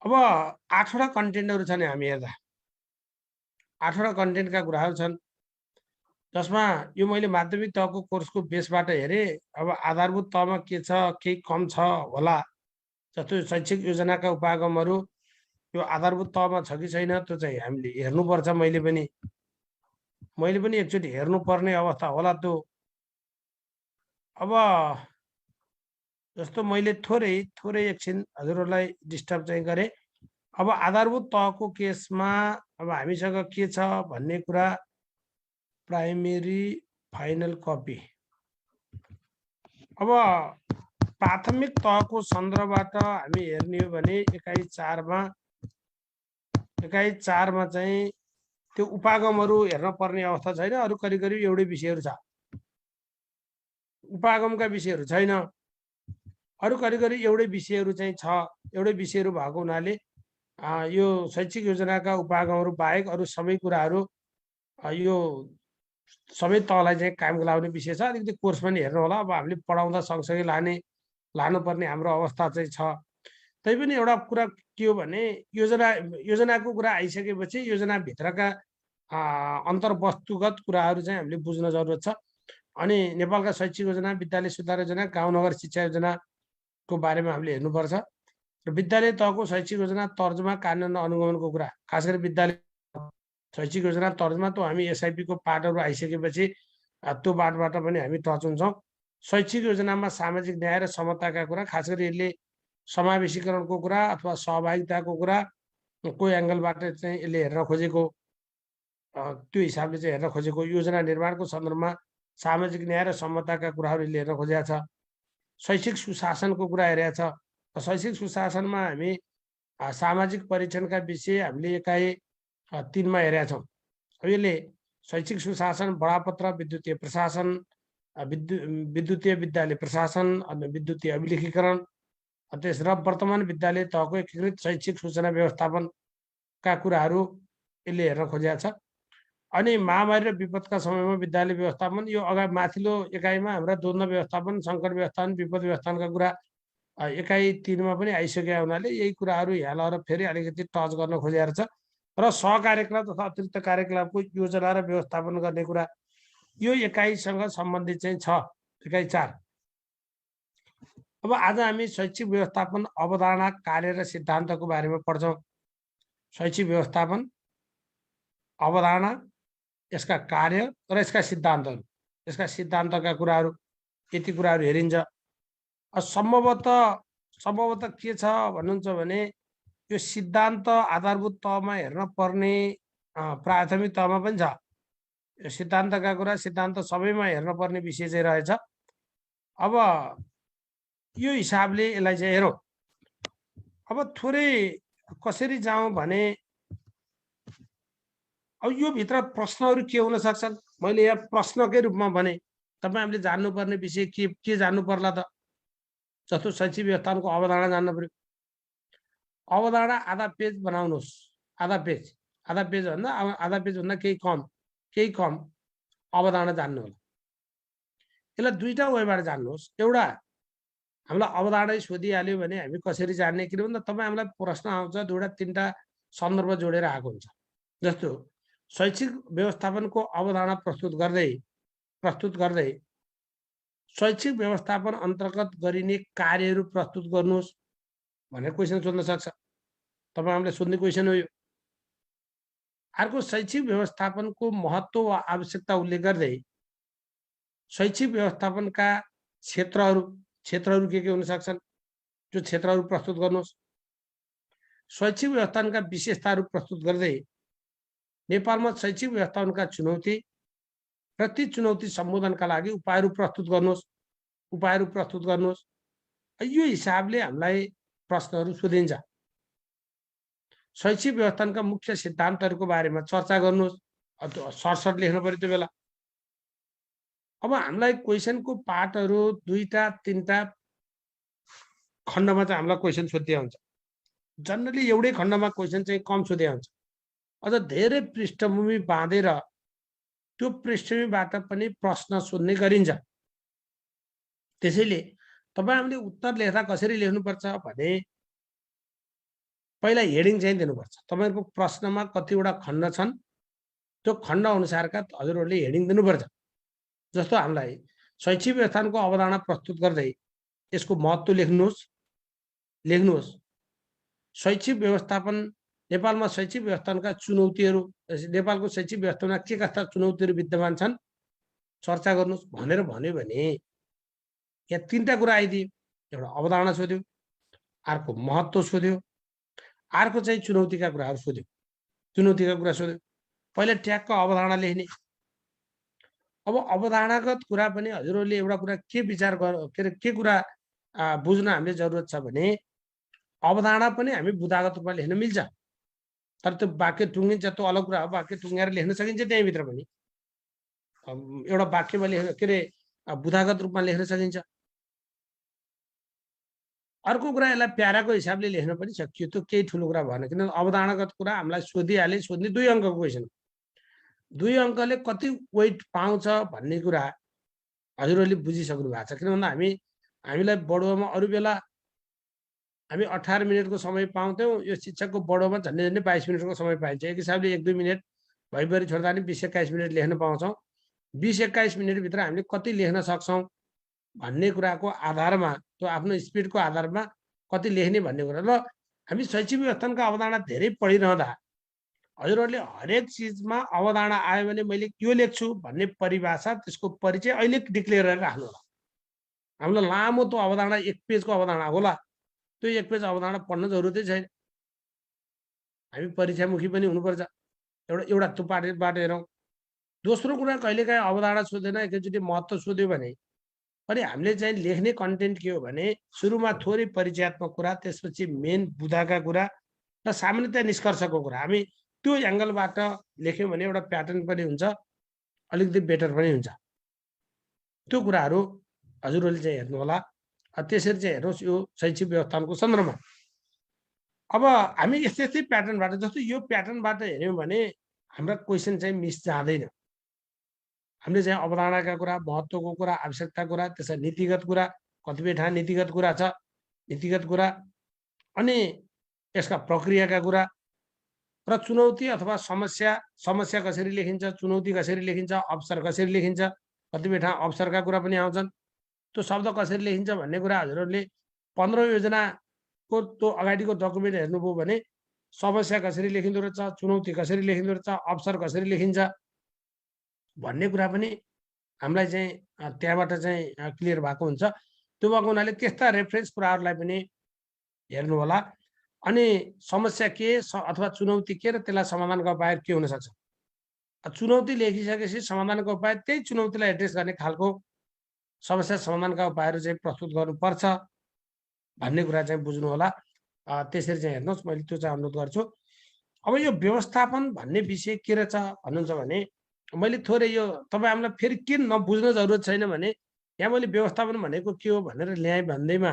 अब 8वटा कन्टेन्टहरू छन् हामी हेर्दा 8वटा कन्टेन्टका कुराहरू छन् जसमा यो मैले माध्यमिक तहको कोर्सको बेसबाट हेरेँ। अब आधारभूत तहमा के छ केही कम छ होला, जस्तो शैक्षिक योजनाका उपागमहरू यो आधारभूत तहमा छ कि छैन त्यो चाहिँ हामीले हेर्नुपर्छ। मैले पनि एकचोटि हेर्नुपर्ने अवस्था होला त्यो। अब जस्तो मैले थोरै थोरै एकछिन हजुरहरूलाई डिस्टर्ब चाहिँ गरेँ। अब आधारभूत तहको केसमा अब हामीसँग के छ भन्ने कुरा, प्राइमेरी फाइनल कपी। अब प्राथमिक तहको सन्दर्भबाट हामी हेर्ने हो भने एकाइ 4मा चाहिँ त्यो उपागमहरू हेर्न पर्ने अवस्था छैन। अरू करिब करिब एउटै विषयहरू छ, उपागमका विषयहरू छैन। अरू करिब करिब एउटै विषयहरू चाहिँ छ। एउटै विषयहरू भएको हुनाले यो शैक्षिक योजनाका उपागमहरू बाहेक अरू सबै कुराहरू यो सबै तहलाई चाहिँ कायम गराउने विषय छ। अलिकति कोर्स पनि हेर्नु होला। अब हामीले पढाउँदा सँगसँगै लानुपर्ने हाम्रो अवस्था चाहिँ छ। तैपनि एउटा कुरा के हो भने योजनाको कुरा आइसकेपछि योजनाभित्रका अन्तर्वस्तुगत कुराहरू चाहिँ हामीले बुझ्न जरुरत छ। अनि नेपालका शैक्षिक योजना, विद्यालय सुधार योजना, गाउँ नगर शिक्षा योजनाको बारेमा हामीले हेर्नुपर्छ। र विद्यालय तहको शैक्षिक योजना तर्जुमा, कार्यान्वयन, अनुगमनको कुरा, खास गरी विद्यालय शैक्षिक योजना तर्जुमा त हामी एसआइपीको पाठहरू आइसकेपछि त्यो पाठबाट पनि हामी टच हुन्छौँ। शैक्षिक योजनामा सामाजिक न्याय र समताका कुरा, खास गरी यसले समावेशीकरणको कुरा अथवा सहभागिताको कुरा कोही एङ्गलबाट चाहिँ यसले हेर्न खोजेको, त्यो हिसाबले चाहिँ हेर्न खोजेको। योजना निर्माणको सन्दर्भमा सामाजिक न्याय र समताका कुराहरू यसले हेर्न खोजेको छ। शैक्षिक सुशासनको कुरा हेरेको छ। शैक्षिक सुशासनमा हामी सामाजिक परीक्षणका विषय हामीले एकाइ 3मा हेरेका छौँ। अब यसले शैक्षिक सुशासन, बडापत्र, विद्युतीय प्रशासन, विद्युतीय विद्यालय प्रशासन, विद्युतीय अभिलेखीकरण, त्यस र वर्तमान विद्यालय तहको एकीकृत शैक्षिक सूचना व्यवस्थापनका कुराहरू यसले हेर्न खोजेको छ। अनि महामारी र विपदका समयमा विद्यालय व्यवस्थापन, यो अगाडि माथिल्लो एकाइमा हाम्रा द्वन्द्व व्यवस्थापन, सङ्कट व्यवस्थापन, विपद व्यवस्थापनका कुरा एकाइ 3मा पनि आइसकेका हुनाले यही कुराहरू यहाँ लगेर फेरि अलिकति टच गर्न खोजेको छ। र सहकार्यकलाप तथा अतिरिक्त कार्यकलापको योजना र व्यवस्थापन गर्ने कुरा यो एकाइसँग सम्बन्धित चाहिँ छ, एकाइ 4। अब आज हामी शैक्षिक व्यवस्थापन अवधारणा, कार्य र सिद्धान्तको बारेमा पढ्छौँ। शैक्षिक व्यवस्थापन अवधारणा, यसका कार्य र यसका सिद्धान्तहरू, यसका सिद्धान्तका कुराहरू, यति कुराहरू हेरिन्छ। सम्भवतः के छ भन्नुहुन्छ भने यो सिद्धान्त आधारभूत तहमा हेर्न पर्ने प्राथमिक तहमा पनि छ। यो सिद्धान्तका कुरा, सिद्धान्त सबैमा हेर्न पर्ने विषय चाहिँ रहेछ। अब यो हिसाबले यसलाई चाहिँ हेरौँ। अब थोरै कसरी जाउँ भने अब यो भित्र प्रश्नहरू के हुन सक्छन्, मैले यहाँ प्रश्नकै रूपमा भने। तपाईँ हामीले जान्नुपर्ने विषय के जान्नु पर्ला त? जस्तो शैक्षिक व्यवस्थापनको अवधारणा जान्न पर्यो। अवधारणा आधा पेज बनाउनुहोस्, आधा पेजभन्दा केही कम अवधारणा जान्नु होला। यसलाई दुईटा वेबाट जान्नुहोस्। एउटा, हामीलाई अवधारणा सोधिहाल्यो भने हामी कसरी जान्ने, किन भन्दा तपाईँ हामीलाई प्रश्न आउँछ 2टा 3टा सन्दर्भ जोडेर आएको हुन्छ। जस्तो शैक्षिक व्यवस्थापनको अवधारणा प्रस्तुत गर्दै शैक्षिक व्यवस्थापन अन्तर्गत गरिने कार्यहरू प्रस्तुत गर्नुहोस् भनेर क्वेसन सोध्न सक्छ। तपाईँ हामीलाई सोध्ने क्वेसन हो यो। अर्को, शैक्षिक व्यवस्थापनको महत्त्व वा आवश्यकता उल्लेख गर्दै शैक्षिक व्यवस्थापनका क्षेत्रहरू के हुन सक्छन्, त्यो क्षेत्रहरू प्रस्तुत गर्नुहोस्। शैक्षिक व्यवस्थापनका विशेषताहरू प्रस्तुत गर्दै नेपालमा शैक्षिक व्यवस्थापनका चुनौती र ती चुनौती सम्बोधनका लागि उपायहरू प्रस्तुत गर्नुहोस्। यो हिसाबले हामीलाई प्रश्नहरू सोधिन्छ। शैक्षिक व्यवस्थापनका मुख्य सिद्धान्तहरूको बारेमा चर्चा गर्नुहोस्। सर्ट लेख्नु पर्यो त्यो बेला। अब हामीलाई क्वेसनको पार्टहरू 2टा 3टा खण्डमा चाहिँ हामीलाई क्वेसन सोधिया हुन्छ। जनरली एउटै खण्डमा क्वेसन चाहिँ कम सोधिया हुन्छ। अझ धेरै पृष्ठभूमि बाँधेर त्यो पृष्ठभूमिबाट पनि प्रश्न सोध्ने गरिन्छ। त्यसैले तपाईँ हामीले उत्तर लेख्दा कसरी लेख्नुपर्छ भने पहिला हेडिङ चाहिँ दिनुपर्छ। तपाईहरुको प्रश्नमा कतिवटा खण्ड छन्, त्यो खण्ड अनुसारका हजुरहरूले हेडिङ दिनुपर्छ। जस्तो हामीलाई शैक्षिक व्यवस्थापनको अवधारणा प्रस्तुत गर्दै यसको महत्त्व लेख्नुहोस्। शैक्षिक व्यवस्थापन नेपालमा शैक्षिक व्यवस्थापनका चुनौतीहरू, नेपालको शैक्षिक व्यवस्थापनमा के कस्ता चुनौतीहरू विद्यमान छन् चर्चा गर्नुहोस् भनेर भन्यो भने यहाँ 3टा कुरा आइदियो। एउटा अवधारणा सोध्यो, अर्को महत्त्व सोध्यो, अर्को चाहिँ चुनौतीका कुराहरू सोध्यो। चुनौतीका कुरा सोध्यो। पहिला ट्याक्क अवधारणा लेख्ने। अब अवधारणागत कुरा पनि हजुरहरूले एउटा कुरा के विचार के कुरा बुझ्न हामीले जरुरत छ भने अवधारणा पनि हामी बुदागत रूपमा लेख्न मिल्छ, तर त्यो वाक्य टुङ्गिन्छ त्यो अलग कुरा हो। वाक्य टुङ्गेर लेख्न सकिन्छ त्यहीँभित्र पनि। एउटा वाक्यमा लेख्न के अरे बुदागत रूपमा लेख्न सकिन्छ। अर्को कुरा यसलाई प्याराको हिसाबले लेख्न पनि सकियो, त्यो केही ठुलो कुरा भएन। किन अवधारणागत कुरा हामीलाई सोधिहाले, सोध्ने 2 अङ्कको क्वेसन। 2 अङ्कले कति वेट पाउँछ भन्ने कुरा हजुरहरूले बुझिसक्नु भएको छ। किन भन्दा हामीलाई बढुवामा अरू बेला हामी 18 मिनेटको समय पाउँथ्यौँ, यो शिक्षकको बढुवामा झन्डै 22 मिनेटको समय पाइन्छ। एक हिसाबले 1-2 मिनेट भइबरी छोड्दा पनि 20-21 मिनेट लेख्न पाउँछौँ। 20-21 मिनेटभित्र हामीले कति लेख्न सक्छौँ भन्ने कुराको आधारमा, त्यो आफ्नो स्पिडको आधारमा कति लेख्ने भन्ने कुरा। र हामी शैक्षिक व्यवस्थापनका अवधारणा धेरै पढिरहँदा हजुरहरूले हरेक चिजमा अवधारणा आयो भने मैले यो लेख्छु भन्ने परिभाषा, त्यसको परिचय अहिले डिक्लेयर गरेर राख्नु होला। हामीलाई लामो त्यो अवधारणा 1 पेजको अवधारणा होला, त्यो 1 पेज अवधारणा पढ्न जरुरतै छैन। हामी परीक्षामुखी पनि हुनुपर्छ। एउटा त्यो पार्ट हेरौँ। दोस्रो कुरा कहिलेकाहीँ अवधारणा सोध्दैन, एकैचोटि महत्त्व सोध्यो भने अनि हामीले चाहिँ लेख्ने कन्टेन्ट के हो भने सुरुमा थोरै परिचयात्मक कुरा, त्यसपछि मेन बुदाका कुरा र सामान्यतया निष्कर्षको कुरा। हामी त्यो एंगलबाट लेख्यौँ भने एउटा प्याटर्न पनि हुन्छ, अलिकति बेटर पनि हुन्छ। त्यो कुराहरू हजुरहरूले चाहिँ हेर्नु होला। त्यसरी चाहिँ हेर्नुहोस् यो शैक्षिक व्यवस्थापनको सन्दर्भमा। अब हामी यस्तै प्याटर्नबाट, जस्तो यो प्याटर्नबाट हेर्यौँ भने हाम्रा क्वेसन चाहिँ मिस जाँदैन। हामीले चाहिँ अवधारणाका कुरा, महत्त्वको कुरा, आवश्यकता कुरा, त्यसै नीतिगत कुरा, कतिपय ठाउँ नीतिगत कुरा छ, नीतिगत कुरा, अनि यसका प्रक्रियाका कुरा र चुनौती अथवा समस्या कसरी लेखिन्छ, चुनौती कसरी लेखिन्छ, अवसर कसरी लेखिन्छ, कतिपय ठाउँ अवसरका कुरा पनि आउँछन्। त्यो शब्द कसरी लेखिन्छ भन्ने कुरा हजुरहरूले 15 योजनाको त्यो अगाडिको डकुमेन्ट हेर्नुभयो भने समस्या कसरी लेखिँदो रहेछ, चुनौती कसरी लेखिँदो रहेछ, अवसर कसरी लेखिन्छ भन्ने कुरा पनि हामीलाई चाहिँ त्यहाँबाट चाहिँ क्लियर भएको हुन्छ। त्यो भएको हुनाले त्यस्ता रेफरेन्स कुराहरूलाई पनि हेर्नु होला। अनि समस्या के अथवा चुनौती के र त्यसलाई समाधानको उपाय के हुन सक्छ। चुनौती लेखिसकेपछि समाधानको उपाय त्यही चुनौतीलाई एड्रेस गर्ने खालको समस्या समाधानका उपायहरू चाहिँ प्रस्तुत गर्नुपर्छ भन्ने कुरा चाहिँ बुझ्नु होला। त्यसरी चाहिँ हेर्नुहोस्, मैले त्यो चाहिँ अनुरोध गर्छु। अब यो व्यवस्थापन भन्ने विषय के रहेछ भन्नुहुन्छ भने मैले थोरै यो तपाईँ हामीलाई फेरि के नबुझ्न जरुरत छैन भने यहाँ मैले व्यवस्थापन भनेको के हो भनेर ल्याएँ भन्दैमा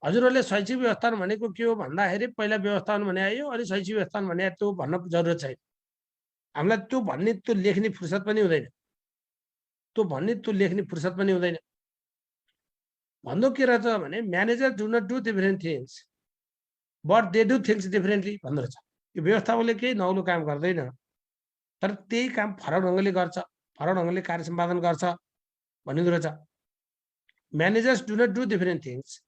हजुरहरूले शैक्षिक व्यवस्थापन भनेको के हो भन्दाखेरि पहिला व्यवस्थापन भने आयो, अनि शैक्षिक व्यवस्थापन भने त्यो भन्न जरुरत छैन। हामीलाई त्यो भन्ने, त्यो लेख्ने फुर्सद पनि हुँदैन, त्यो भन्ने त्यो लेख्ने फुर्सद पनि हुँदैन। भन्नु के रहेछ भने manager do not do different things but they do things differently भन्नु रहेछ। यो व्यवस्थापनले केही नौलो काम गर्दैन, तर त्यही काम फरक ढङ्गले गर्छ, फरक ढङ्गले कार्य सम्पादन गर्छ भनिँदो रहेछ। Managers do not do different things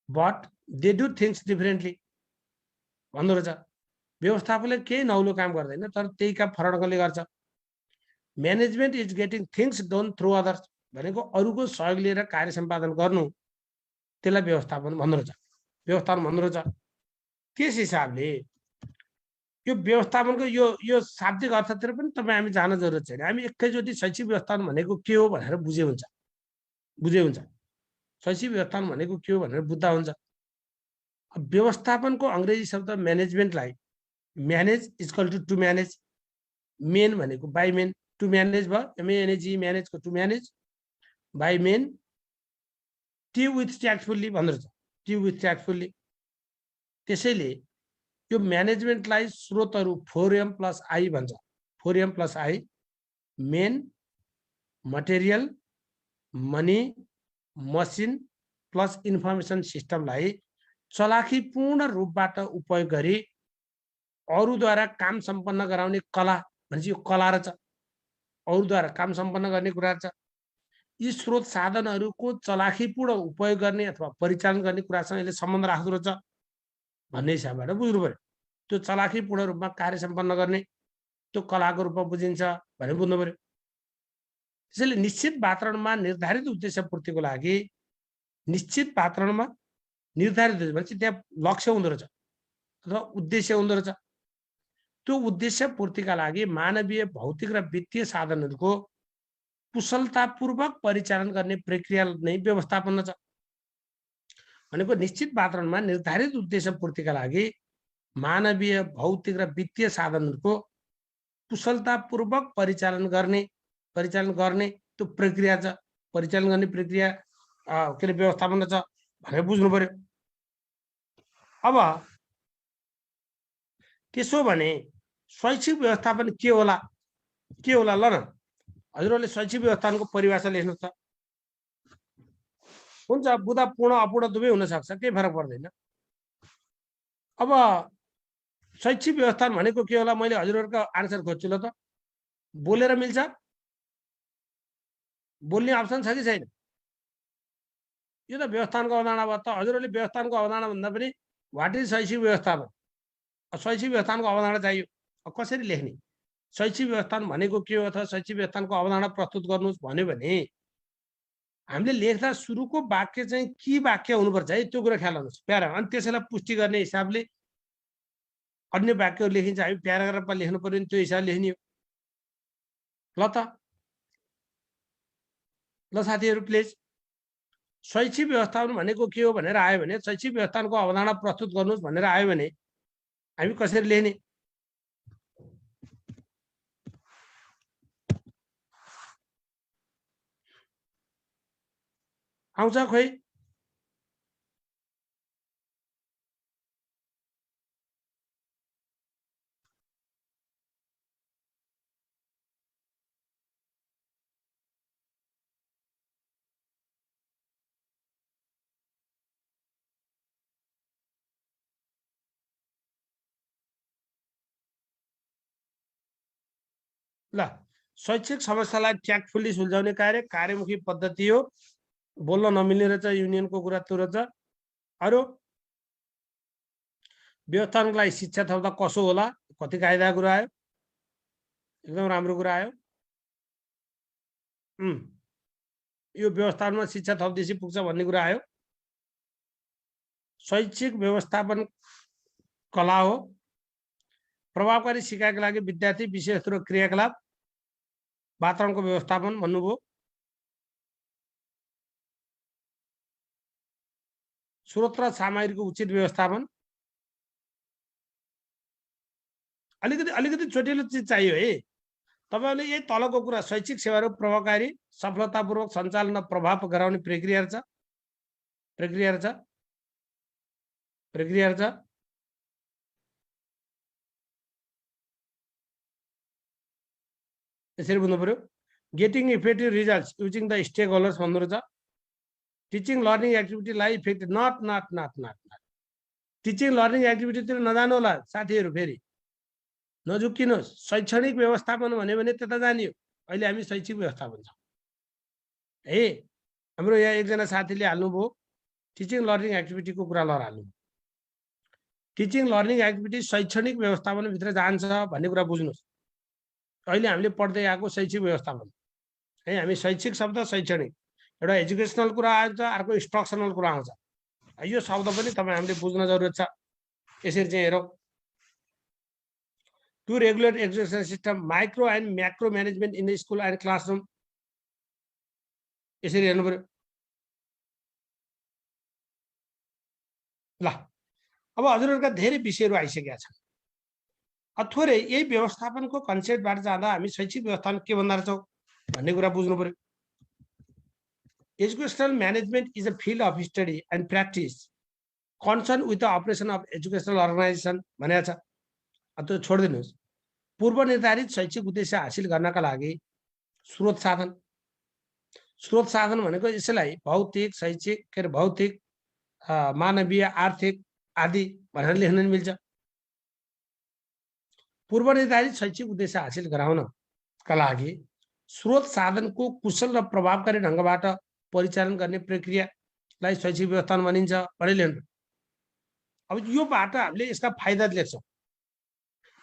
but they do things differently भन्दो रहेछ। व्यवस्थापनले केही नौलो काम गर्दैन, तर त्यही काम फरक ढङ्गले गर्छ। Management is getting things done through others भनेको अरूको सहयोग लिएर कार्य सम्पादन गर्नु, त्यसलाई व्यवस्थापन भन्दो रहेछ, व्यवस्थापन भन्दो रहेछ। त्यस हिसाबले यो व्यवस्थापनको यो शाब्दिक अर्थतिर पनि तपाईँ हामी जान जरुरत छैन। हामी एकैचोटि शैक्षिक व्यवस्थापन भनेको के हो भनेर बुझे हुन्छ। शैक्षिक व्यवस्थापन भनेको के हो भनेर बुझ्दा हुन्छ। व्यवस्थापनको अंग्रेजी शब्द म्यानेजमेन्टलाई manage equal to manage, man भनेको बाई मेन, टु म्यानेज भयो, एमएनएजी म्यानेजको to manage, by man, T with tactfully भन्दो रहेछ, टी विथ ट्याक्टफुल्ली। त्यसैले यो म्यानेजमेन्टलाई स्रोतहरू 4M+I भन्छ। 4M+I, men, material, money, machine plus information सिस्टमलाई चलाखीपूर्ण रूपबाट उपयोग गरी अरूद्वारा काम सम्पन्न गराउने कला भनेपछि यो कला रहेछ। अरूद्वारा काम सम्पन्न गर्ने कुरा छ। यी स्रोत साधनहरूको चलाखीपूर्ण उपयोग गर्ने अथवा परिचालन गर्ने कुरासँग यसले सम्बन्ध राख्दो रहेछ भन्ने हिसाबबाट बुझ्नु पर्यो। त्यो चलाखीपूर्ण रूपमा कार्य सम्पन्न गर्ने त्यो कलाको रूपमा बुझिन्छ भनेर बुझ्नु पर्यो। त्यसैले निश्चित वातावरणमा निर्धारित उद्देश्य पूर्तिको लागि निश्चित वातावरणमा निर्धारित भनेपछि त्यहाँ लक्ष्य हुँदो रहेछ अथवा उद्देश्य हुँदो रहेछ। त्यो उद्देश्य पूर्तिका लागि मानवीय भौतिक र वित्तीय साधनहरूको कुशलतापूर्वक परिचालन गर्ने प्रक्रिया नै व्यवस्थापन छ। भनेको निश्चित वातावरणमा निर्धारित उद्देश्य पूर्तिका लागि मानवीय भौतिक र वित्तीय साधनहरूको कुशलतापूर्वक परिचालन गर्ने त्यो प्रक्रिया छ। परिचालन गर्ने प्रक्रिया के अरे व्यवस्थापन छ भनेर बुझ्नु पर्यो। अब त्यसो भने शैक्षिक व्यवस्थापन के होला ल न हजुरहरूले शैक्षिक व्यवस्थापनको परिभाषा लेख्नुहोस् त। हुन्छ बुधा पूर्ण अपूर्ण दुवै हुन सक्छ, केही फरक पर्दैन। अब शैक्षिक व्यवस्थापन भनेको के होला मैले हजुरहरूको आन्सर खोज्छु ल त। बोलेर मिल्छ? बोल्ने अप्सन छ कि छैन? यो त व्यवस्थापनको अवधारणा भयो। त हजुरहरूले व्यवस्थापनको अवधारणा भन्दा पनि व्हाट इज शैक्षिक व्यवस्थापन, शैक्षिक व्यवस्थापनको अवधारणा चाहियो। कसरी लेख्ने? शैक्षिक व्यवस्थापन भनेको के हो अथवा शैक्षिक व्यवस्थापनको अवधारणा प्रस्तुत गर्नुहोस् भन्यो भने हामीले लेख्दा सुरुको वाक्य चाहिँ के वाक्य हुनुपर्छ है, त्यो कुरा ख्याल गर्नुहोस्। प्याराग्राफ, अनि त्यसैलाई पुष्टि गर्ने हिसाबले अन्य वाक्यहरू लेखिन्छ। हामी प्याराग्राफमा लेख्नु पर्यो नि त्यो हिसाबले लेख्ने हो। ल त ल साथीहरू प्लिज, शैक्षिक व्यवस्थापन भनेको के हो भनेर आयो भने, शैक्षिक व्यवस्थापनको अवधारणा प्रस्तुत गर्नुहोस् भनेर आयो भने हामी कसरी लेख्ने? आउँछ खोइ? ल, शैक्षिक समस्यालाई ट्याक्टफुल्ली सुल्झाउने कार्य कार्यमुखी पद्धति हो। बोल्न नमिल्ने रहेछ, युनियनको कुरा त्यो रहेछ। अरू व्यवस्थापनको लागि शिक्षा थप्दा कसो होला? कति कायदा कुरा आयो, एकदम राम्रो कुरा आयो। यो व्यवस्थापनमा शिक्षा थप्दैछ पुग्छ भन्ने कुरा आयो। शैक्षिक व्यवस्थापन कला हो। प्रभावकारी सिकाइका लागि विद्यार्थी विषयवस्तु र क्रियाकलाप वातावरणको व्यवस्थापन भन्नुभयो। स्रोत र सामग्रीको उचित व्यवस्थापन। अलिकति छोटिलो चिज चाहियो है तपाईहरुले। यही तलको कुरा शैक्षिक सेवाहरू प्रभावकारी सफलतापूर्वक सञ्चालन र प्रभाव गराउने प्रक्रिया छ। यसरी बुझ्नु पर्यो। Getting effective results using the stakeholders भन्नु रहेछ। टिचिङ लर्निङ एक्टिभिटीलाई इफेक्टिभ नट टिचिङ लर्निङ एक्टिभिटीतिर नजानु होला साथीहरू, फेरि नझुक्किनुहोस्। शैक्षणिक व्यवस्थापन भन्यो भने त्यता जाने हो। अहिले हामी शैक्षिक व्यवस्थापन छौँ है। हाम्रो यहाँ एकजना साथीले हाल्नुभयो टिचिङ लर्निङ एक्टिभिटीको कुरा हाल्नु। टिचिङ लर्निङ एक्टिभिटी शैक्षणिक व्यवस्थापनभित्र जान्छ भन्ने कुरा बुझ्नुहोस्। अहिले हामीले पढ्दै आएको शैक्षिक व्यवस्थापन है। हामी शैक्षिक शब्द शैक्षणिक, एउटा एजुकेसनल कुरा आउँछ, अर्को इंस्ट्रक्सनल कुरा आउँछ। यो शब्द पनि तपाईँ हामीले बुझ्न जरुरत छ। यसरी चाहिँ हेरौँ। To regulate education system micro and macro management in the school and classroom, यसरी हेर्नु पर्यो। ल, अब हजुरहरूका धेरै विषयहरू आइसकेका छन्। थोरै यही व्यवस्थापनको कन्सेप्टबाट जाँदा हामी शैक्षिक व्यवस्थापन के भन्दा रहेछौँ भन्ने कुरा बुझ्नु पर्यो। Educational management is a field of study and practice concerned with the operation of educational organization भनेको छ। त्यो छोडिदिनुहोस्। पूर्व निर्धारित शैक्षिक उद्देश्य हासिल गर्नका लागि स्रोत साधन भनेको यसलाई भौतिक शैक्षिक के भौतिक मानवीय आर्थिक आदि भनेर लेख्न मिल्छ। पूर्व निर्धारित शैक्षिक उद्देश्य हासिल गराउनका लागि स्रोत साधनको कुशल र प्रभावकारी ढङ्गबाट परिचालन गर्ने प्रक्रियालाई शैक्षिक व्यवस्थापन भनिन्छ भनेर लेख्नु। अब योबाट हामीले यसका फाइदा लेख्छौँ।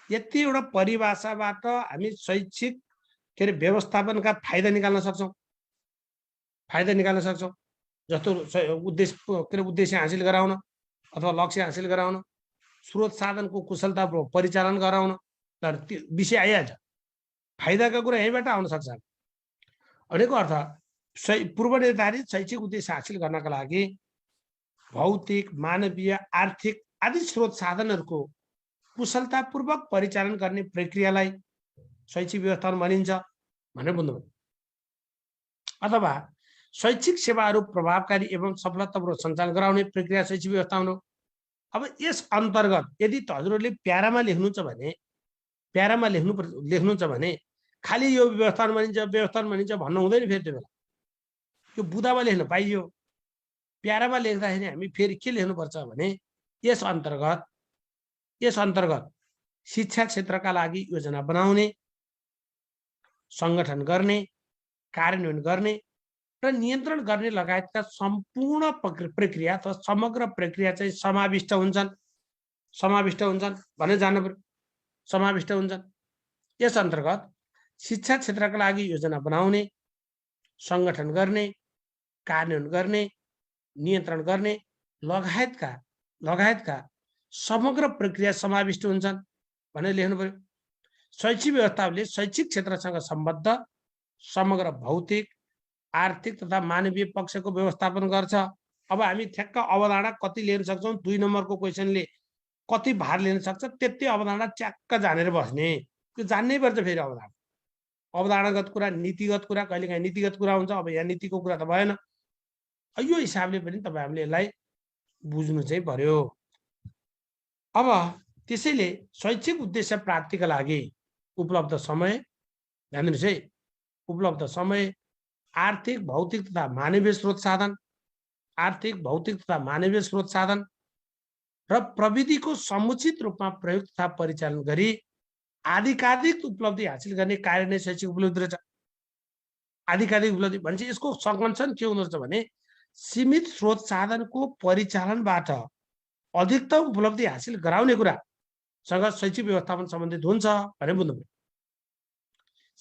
यति एउटा परिभाषाबाट हामी शैक्षिक के अरे व्यवस्थापनका फाइदा निकाल्न सक्छौँ। जस्तो उद्देश्य हासिल गराउन अथवा लक्ष्य हासिल गराउन, स्रोत साधनको कुशलता परिचालन गराउन, तर त्यो विषय आइहाल्छ। फाइदाका कुरा यहीँबाट आउन सक्छ। भनेको अर्थ पूर्व निर्धारित शैक्षिक उद्देश्य हासिल गर्नका लागि भौतिक, मानवीय, आर्थिक आदि स्रोत साधनहरूको कुशलतापूर्वक परिचालन गर्ने प्रक्रियालाई शैक्षिक व्यवस्थापन भनिन्छ भनेर बुझ्नुभयो। अथवा शैक्षिक सेवाहरू प्रभावकारी एवं सफलतापूर्वक सञ्चालन गराउने प्रक्रिया शैक्षिक व्यवस्थापन हो। अब यस अन्तर्गत यदि हजुरहरूले प्यारामा लेख्नुहुन्छ भने खालि यो व्यवस्थापन भनिन्छ भन्नु हुँदैन। फेरि त्यो बेला यो बुदामा लेख्न पाइयो। प्यारामा लेख्दाखेरि हामी फेरि के लेख्नुपर्छ भने यस अन्तर्गत शिक्षा क्षेत्रका लागि योजना बनाउने, सङ्गठन गर्ने, कार्यान्वयन गर्ने र नियन्त्रण गर्ने लगायतका सम्पूर्ण प्रक्रिया अथवा समग्र प्रक्रिया चाहिँ समाविष्ट हुन्छन् भनेर जान्नु पर्यो। समाविष्ट हुन्छन्। यस अन्तर्गत शिक्षा क्षेत्रका लागि योजना बनाउने, सङ्गठन गर्ने, कार्यान्वयन गर्ने, नियन्त्रण गर्ने लगायतका समग्र प्रक्रिया समाविष्ट हुन्छन् भनेर लेख्नु पर्यो। शैक्षिक व्यवस्थापनले शैक्षिक क्षेत्रसँग सम्बद्ध समग्र भौतिक, आर्थिक तथा मानवीय पक्षको व्यवस्थापन गर्छ। अब हामी ठ्याक्क अवधारणा कति लिन सक्छौँ, 2 नम्बरको क्वेसनले कति भार लिन सक्छ त्यति अवधारणा च्याक्क जानेर बस्ने। त्यो जान्नै पर्छ। फेरि अवधारणागत कुरा, नीतिगत कुरा, कहिलेकाहीँ नीतिगत कुरा हुन्छ। अब यहाँ नीतिको कुरा त भएन। यो हिसाबले पनि तपाईहरुले यसलाई बुझ्नु चाहिँ पर्यो। अब त्यसैले शैक्षिक उद्देश्य प्राप्तिका लागि उपलब्ध समय, ध्यान दिनुस् है, उपलब्ध समय, आर्थिक, भौतिक तथा मानवीय स्रोत साधन र प्रविधिको समुचित रूपमा प्रयोग तथा परिचालन गरी आधिकारिक उपलब्धि हासिल गर्ने कार्य नै शैक्षिक उपलब्धि रहेछ। आधिकारिक उपलब्धि भनेपछि यसको संकलन के हुँदो रहेछ भने सीमित स्रोत साधनको परिचालनबाट अधिकतम उपलब्धि हासिल गराउने कुरासँग शैक्षिक व्यवस्थापन सम्बन्धित हुन्छ भनेर बुझ्नु।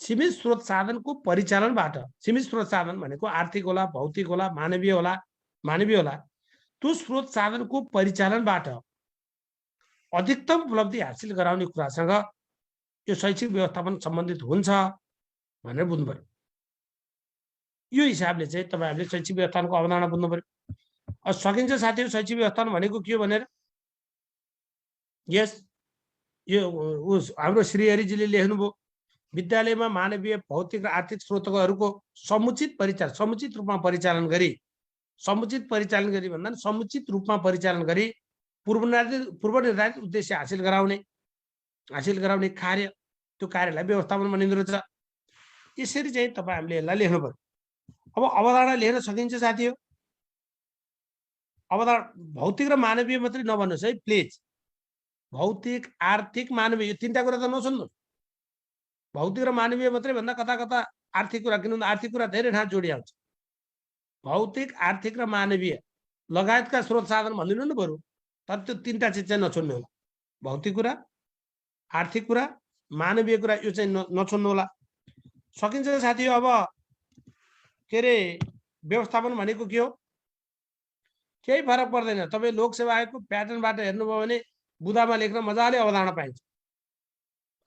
सीमित स्रोत साधनको परिचालनबाट, सीमित स्रोत साधन भनेको आर्थिक होला, भौतिक होला, मानवीय होला, त्यो स्रोत साधनको परिचालनबाट अधिकतम उपलब्धि हासिल गराउने कुरासँग यो शैक्षिक व्यवस्थापन सम्बन्धित हुन्छ भनेर बुझ्नु पर्यो। यो हिसाबले चाहिँ तपाईहरुले शैक्षिक व्यवस्थापनको अवधारणा बुझ्नु पर्यो। अब सकिन्छ साथीहरु, शैक्षिक व्यवस्थापन भनेको के हो भनेर? यस, यो हाम्रो श्रीहरिजीले लेख्नुभयो, विद्यालयमा मानवीय, भौतिक र आर्थिक स्रोतहरूको समुचित रूपमा परिचालन गरी भन्दा समुचित रूपमा परिचालन गरी पूर्व निर्धारित उद्देश्य हासिल गराउने कार्य, त्यो कार्यलाई व्यवस्थापन भनिँदो रहेछ। यसरी चाहिँ तपाईहरुले यसलाई लेख्नु पर्यो। अब अवधारणा लेख्न सकिन्छ साथी हो? अवधारणा भौतिक र मानवीय मात्रै नभन्नुस् है प्लिज। भौतिक, आर्थिक, मानवीय, यो तीनटा कुरा त नसुन्नु। भौतिक र मानवीय मात्रै भन्दा कता आर्थिक कुरा, किनभने आर्थिक कुरा धेरै ठाउँ जोडिआउँछ। भौतिक, आर्थिक र मानवीय लगायतका स्रोत साधन भनिदिनु न बरु, तर त्यो तीनटा चिज चाहिँ नछोड्नु होला। भौतिक कुरा, आर्थिक कुरा, मानवीय कुरा, यो चाहिँ नछोड्नु होला। सकिन्छ साथी हो? अब के अरे व्यवस्थापन भनेको के हो? केही फरक पर्दैन। तपाईँ लोकसेवा आयोगको प्याटर्नबाट हेर्नुभयो भने बुदामा लेख्न मजाले अवधारणा पाइन्छ।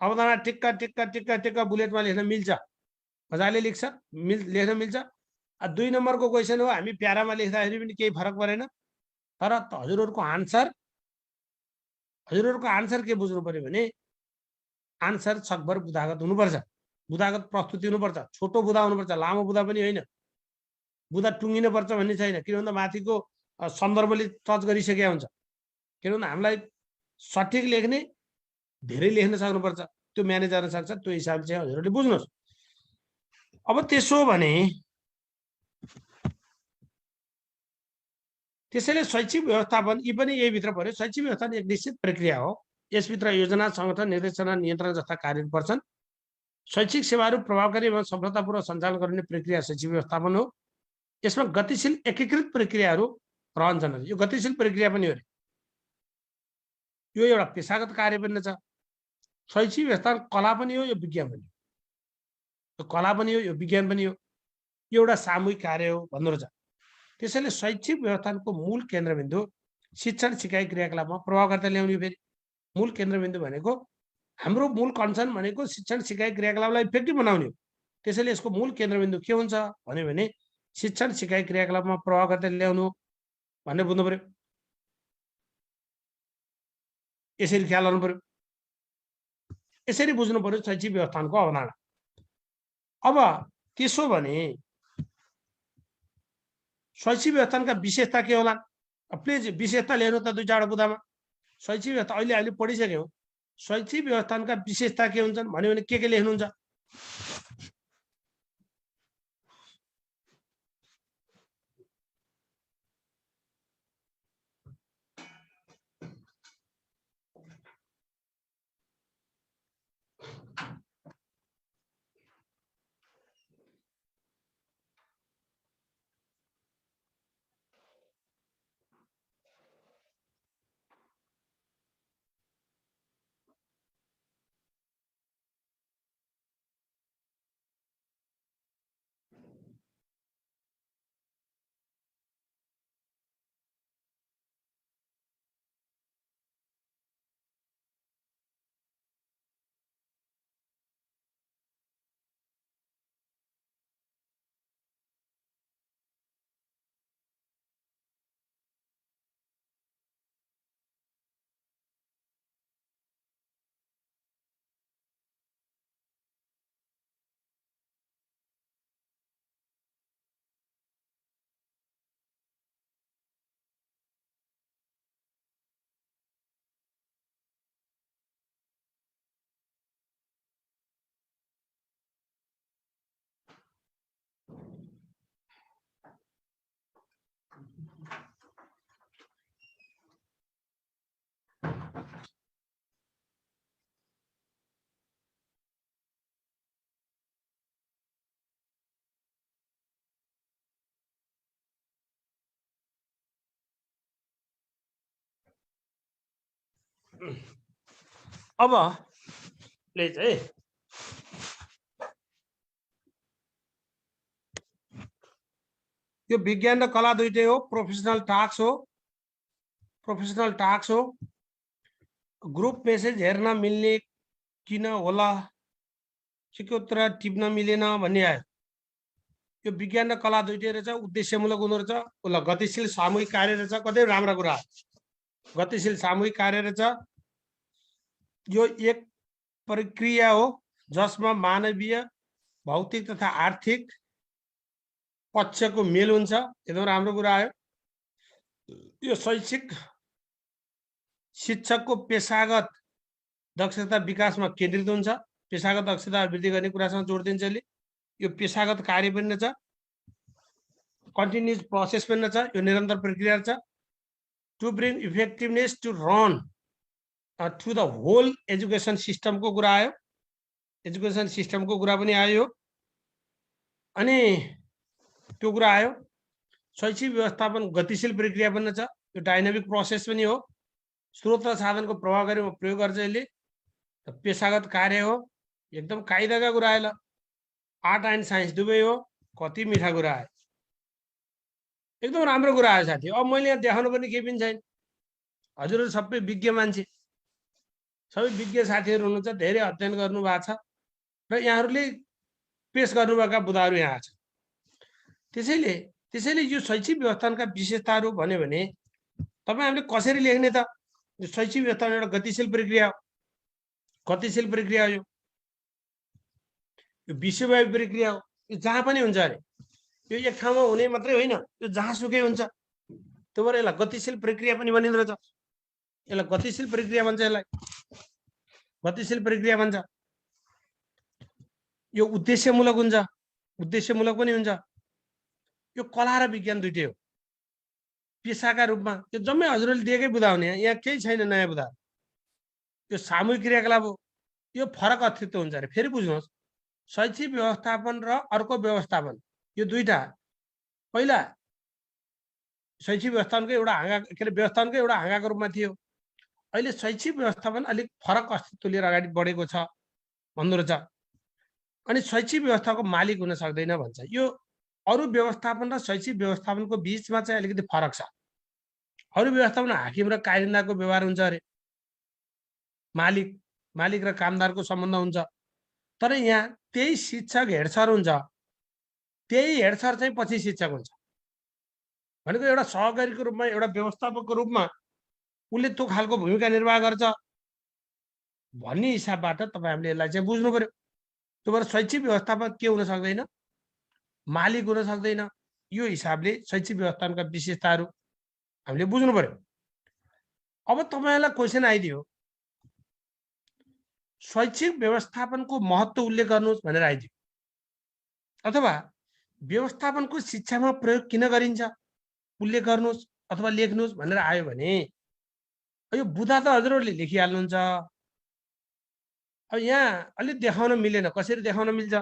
अवधारणा टिक्क बुलेटमा लेख्न मिल्छ, मजाले लेख्न मिल्छ। 2 नम्बरको क्वेसन हो, हामी प्यारामा लेख्दाखेरि पनि केही फरक परेन। तर हजुरहरूको आन्सर के बुझ्नु पर्यो भने आन्सर सकभर बुदागत हुनुपर्छ, बुदागत प्रस्तुति हुनुपर्छ। छोटो बुदा हुनुपर्छ, लामो बुदा पनि होइन। बुदा टुङ्गिन पर्छ भन्ने छैन, किनभने माथिको सन्दर्भले टच गरिसकेका हुन्छ। किनभने हामीलाई सठिक लेख्ने, धेरै लेख्न सक्नुपर्छ, त्यो म्यानेज गर्न सक्छ। त्यो हिसाबले चाहिँ हजुरहरूले बुझ्नुहोस्। अब त्यसो भने त्यसैले शैक्षिक व्यवस्थापन यी पनि यही भित्र पर्यो। शैक्षिक व्यवस्थापन एक निश्चित प्रक्रिया हो। यसभित्र योजना, संगठन, निर्देशना, नियन्त्रण जस्ता कार्यहरू पर्छन्। शैक्षिक सेवाहरू प्रभावकारी एवं सफलतापूर्वक सञ्चालन गर्ने प्रक्रिया शैक्षिक व्यवस्थापन हो। यसमा गतिशील एकीकृत प्रक्रियाहरू रहन्छन्। यो गतिशील प्रक्रिया पनि हो। यो एउटा पेशागत कार्य पनि छ। शैक्षिक व्यवस्थापन कला पनि हो, यो विज्ञान पनि हो। यो कला पनि हो, यो विज्ञान पनि हो। यो एउटा सामूहिक कार्य हो भन्नु रहेछ। त्यसैले शैक्षिक व्यवस्थापनको मूल केन्द्रबिन्दु शिक्षण सिकाइ क्रियाकलापमा प्रभावकारिता ल्याउने। फेरि मूल केन्द्रबिन्दु भनेको हाम्रो मूल कन्सर्न भनेको शिक्षण सिकाइ क्रियाकलापलाई इफेक्टिभ बनाउने हो। त्यसैले यसको मूल केन्द्रबिन्दु के हुन्छ भन्यो भने शिक्षण सिकाइ क्रियाकलापमा प्रभावकारिता ल्याउनु भन्ने बुझ्नु पर्यो। यसरी ख्याल गर्नु पर्यो। यसरी बुझ्नु पर्यो शैक्षिक व्यवस्थापनको अवधारणा। अब त्यसो भने शैक्षिक व्यवस्थापनका विशेषता के होला? प्लिज विशेषता ल्याउनु त दुई चारवटा बुदामा। शैक्षिक व्यवस्था अहिले पढिसक्यौँ। शैक्षिक व्यवस्थापनका विशेषता के हुन्छन् भन्यो भने के लेख्नुहुन्छ? अब प्लिज है, यो विज्ञान र कला दुईटै हो। प्रोफेसनल टास्क हो। प्रोफेसनल टास्क हो। ग्रुप मेसेज हेर्न मिल्ने किन होला, के उत्तर टिप्न मिलेन भन्ने आयो। यो विज्ञान र कला दुईटै रहेछ। उद्देश्यमूलक हुँदो रहेछ। ल गतिशील सामूहिक कार्य रहेछ। कतै राम्रो कुरा। गतिशील सामूहिक कार्य रहेछ। यो एक प्रक्रिया हो जसमा मानवीय, भौतिक तथा आर्थिक पक्षको मेल हुन्छ। एकदम राम्रो कुरा आयो। यो शैक्षिक शिक्षकको पेशागत दक्षता विकासमा केन्द्रित हुन्छ। पेशागत दक्षता वृद्धि गर्ने कुरासँग जोड दिन्छ यसले। यो पेशागत कार्य पनि रहेछ। कन्टिन्युअस प्रोसेस पनि रहेछ। यो निरन्तर प्रक्रिया रहेछ। To bring effectiveness to run through the whole education सिस्टमको कुरा आयो। एजुकेसन सिस्टमको कुरा पनि आयो। अनि त्यो कुरा आयो। शैक्षिक व्यवस्थापन गतिशील प्रक्रिया पनि छ। यो डाइनामिक प्रोसेस पनि हो। स्रोत र साधनको प्रभावकारी प्रयोग गर्छ यसले। पेशागत कार्य हो। एकदम कायदाका कुरा आयो। आर्ट एन्ड साइन्स दुवै हो। कति मिठा कुरा आयो। एकदम राम्रो कुरा आयो साथी। अब मैले यहाँ देखाउनु पनि केही पनि छैन। हजुरहरू सबै विज्ञ मान्छे, सबै विज्ञ साथीहरू हुनुहुन्छ। धेरै अध्ययन गर्नु भएको छ र यहाँहरूले पेश गर्नुभएका बुदाहरू यहाँ छ। त्यसैले यो शैक्षिक व्यवस्थापनका विशेषताहरू भन्यो भने तपाईहरुले कसरी लेख्ने त? यो शैक्षिक व्यवस्थापन एउटा गतिशील प्रक्रिया हो। गतिशील प्रक्रिया हो। यो विश्वव्यापी प्रक्रिया हो। यो जहाँ पनि हुन्छ अरे। यो एक ठाउँमा हुने मात्रै होइन, यो जहाँ सुकै हुन्छ। त्यो भएर यसलाई गतिशील प्रक्रिया पनि भनिन्छ रहेछ। यसलाई गतिशील प्रक्रिया भन्छ। यसलाई गतिशील प्रक्रिया भन्छ। यो उद्देश्यमूलक हुन्छ। उद्देश्यमूलक पनि हुन्छ। यो कला र विज्ञान दुईटै हो। पेसाका रूपमा त्यो जम्मै हजुरले दिएकै बुदा हुने, यहाँ केही छैन नयाँ बुदा, त्यो सामूहिक क्रियाकलाप हो। यो फरक अस्तित्व हुन्छ अरे। फेरि बुझ्नुहोस्, शैक्षिक व्यवस्थापन र अर्को व्यवस्थापन यो दुईटा, पहिला शैक्षिक व्यवस्थापनको एउटा हाँगा के अरे व्यवस्थापनको एउटा हाँगाको रूपमा थियो। अहिले शैक्षिक व्यवस्थापन अलिक फरक अस्तित्व लिएर अगाडि बढेको छ भन्दो रहेछ। अनि शैक्षिक व्यवस्थाको मालिक हुन सक्दैन भन्छ। यो अरू व्यवस्थापन र शैक्षिक व्यवस्थापनको बीचमा चाहिँ अलिकति फरक छ। अरू व्यवस्थापन हाकिम र कायदाको व्यवहार हुन्छ अरे, मालिक र कामदारको सम्बन्ध हुन्छ। तर यहाँ त्यही शिक्षक हेड सर हुन्छ, त्यही हेड सर चाहिँ पछि शिक्षक हुन्छ भनेको एउटा सहकारीको रूपमा, एउटा व्यवस्थापकको रूपमा उसले त्यो खालको भूमिका निर्वाह गर्छ भन्ने हिसाबबाट तपाईहरुले यसलाई चाहिँ बुझ्नु पर्यो। त्यो भएर शैक्षिक व्यवस्थापन के हुन सक्दैन, मालिक हुन सक्दैन। यो हिसाबले शैक्षिक व्यवस्थापनका विशेषताहरू हामीले बुझ्नु पर्यो। अब तपाईहरुलाई क्वेशन आइदियो, शैक्षिक व्यवस्थापनको महत्त्व उल्लेख गर्नुहोस् भनेर आइदियो, अथवा व्यवस्थापनको शिक्षामा प्रयोग किन गरिन्छ उल्लेख गर्नुहोस् अथवा लेख्नुहोस् भनेर आयो भने यो बुदा त हजुरहरूले लेखिहाल्नुहुन्छ। अब यहाँ अलि देखाउन मिलेन, कसरी देखाउन मिल्छ,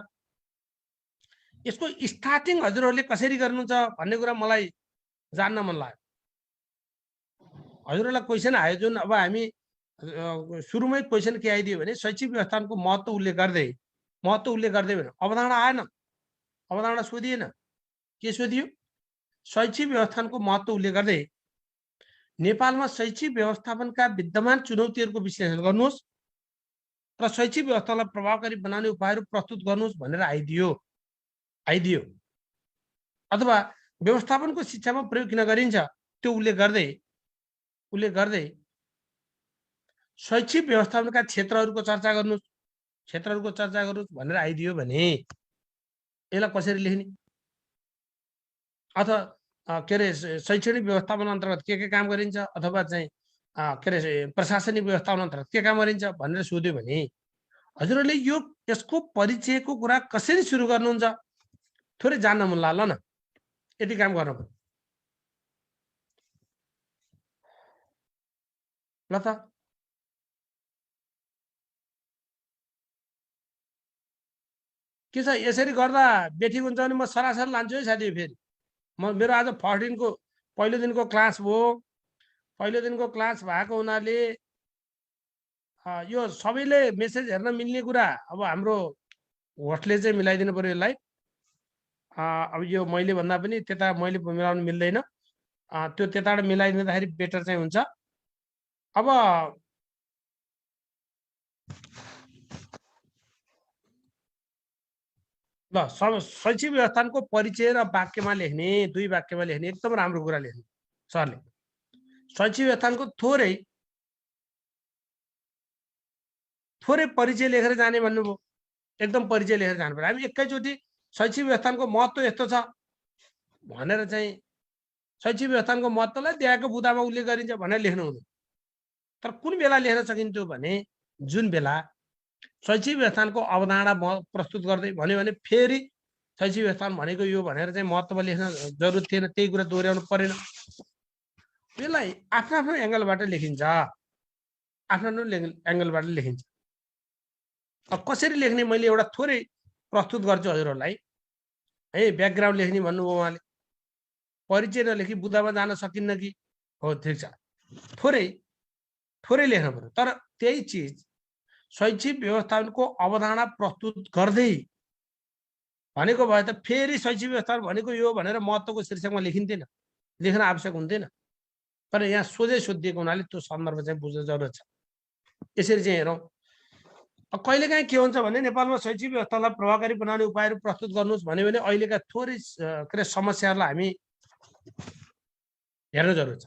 यसको स्टार्टिङ हजुरहरूले कसरी गर्नुहुन्छ भन्ने कुरा मलाई जान्न मन लाग्यो। हजुरहरूलाई क्वेशन आयो जुन, अब हामी सुरुमै क्वेशन के आइदियो भने शैक्षिक व्यवस्थापनको महत्त्व उल्लेख गर्दै भने अवधारणा आएन, अवधारणा सोधिएन। के सोधियो? शैक्षिक व्यवस्थापनको महत्त्व उल्लेख गर्दै नेपालमा शैक्षिक व्यवस्थापनका विद्यमान चुनौतीहरूको विश्लेषण गर्नुहोस् र शैक्षिक व्यवस्थालाई प्रभावकारी बनाउने उपायहरू प्रस्तुत गर्नुहोस् भनेर आइदियो। अथवा व्यवस्थापनको शिक्षामा प्रयोग किन गरिन्छ त्यो उल्लेख गर्दै शैक्षिक व्यवस्थापनका क्षेत्रहरूको चर्चा गर्नुहोस् भनेर आइदियो भने यसलाई कसरी लेख्ने? अथवा के अरे शैक्षणिक व्यवस्थापन अन्तर्गत के काम गरिन्छ, अथवा चाहिँ के अरे प्रशासनिक व्यवस्थापन अन्तर्गत के काम गरिन्छ भनेर सोध्यो भने हजुरहरूले यसको परिचयको कुरा कसरी सुरु गर्नुहुन्छ थोरै जान्न मन लाग्यो। ल न, यति काम गर्नु पर्यो ल त। के छ, यसरी गर्दा बेठी हुन्छ भने म सरासर लान्छु है साथी। फेरि मेरो आज फर्स्ट दिनको पहिलो दिनको क्लास भयो। पहिलो दिनको क्लास भएको हुनाले यो सबैले मेसेज हेर्न मिल्ने कुरा अब हाम्रो होस्टले चाहिँ मिलाइदिनु पर्यो यसलाई। अब यो मैले भन्दा पनि त्यता मैले मिलाउन मिल्दैन, त्यो त्यताबाट मिलाइदिँदाखेरि बेटर चाहिँ हुन्छ। अब ल, शैक्षिक व्यवस्थापनको परिचय र वाक्यमा लेख्ने, 2 वाक्यमा लेख्ने, एकदम राम्रो कुरा लेख्ने सरले। शैक्षिक व्यवस्थापनको थोरै परिचय लेखेर जाने भन्नुभयो, एकदम परिचय लेखेर जानु पर्यो। हामी एकैचोटि शैक्षिक व्यवस्थापनको महत्त्व यस्तो छ भनेर चाहिँ शैक्षिक व्यवस्थापनको महत्त्वलाई दिएको बुदामा उल्लेख गरिन्छ भनेर लेख्नु हुँदैन। तर कुन बेला लेख्न सकिन्थ्यो भने जुन बेला शैक्षिक व्यवस्थापनको अवधारणा प्रस्तुत गर्दै भन्यो भने फेरि शैक्षिक व्यवस्थापन भनेको यो भनेर चाहिँ महत्त्व लेख्न जरुरत थिएन, त्यही कुरा दोहोर्याउनु परेन। यसलाई आफ्नो एङ्गलबाट लेखिन्छ, आफ्नो एङ्गलबाट लेखिन्छ। अब कसरी लेख्ने मैले एउटा थोरै प्रस्तुत गर्छु हजुरहरूलाई है। ब्याकग्राउन्ड लेख्ने भन्नुभयो उहाँले, परिचय नलेखी बुदामा जान सकिन्न कि? हो, ठिक छ, थोरै लेख्नु पर्यो। तर त्यही चिज शैक्षिक व्यवस्थापनको अवधारणा प्रस्तुत गर्दै भनेको भए त फेरि शैक्षिक व्यवस्थापन भनेको यो भनेर महत्त्वको शीर्षकमा लेखिन्थेन, लेख्न आवश्यक हुन्थेन। तर यहाँ सोझै सोधिएको हुनाले त्यो सन्दर्भ चाहिँ बुझ्न जरुरत छ। यसरी चाहिँ हेरौँ। अब कहिलेकाहीँ के हुन्छ भने नेपालमा शैक्षिक व्यवस्थालाई प्रभावकारी बनाउने उपायहरू प्रस्तुत गर्नुहोस् भन्यो भने अहिलेका थोरै के अरे समस्याहरूलाई हामी हेर्न जरुरत छ।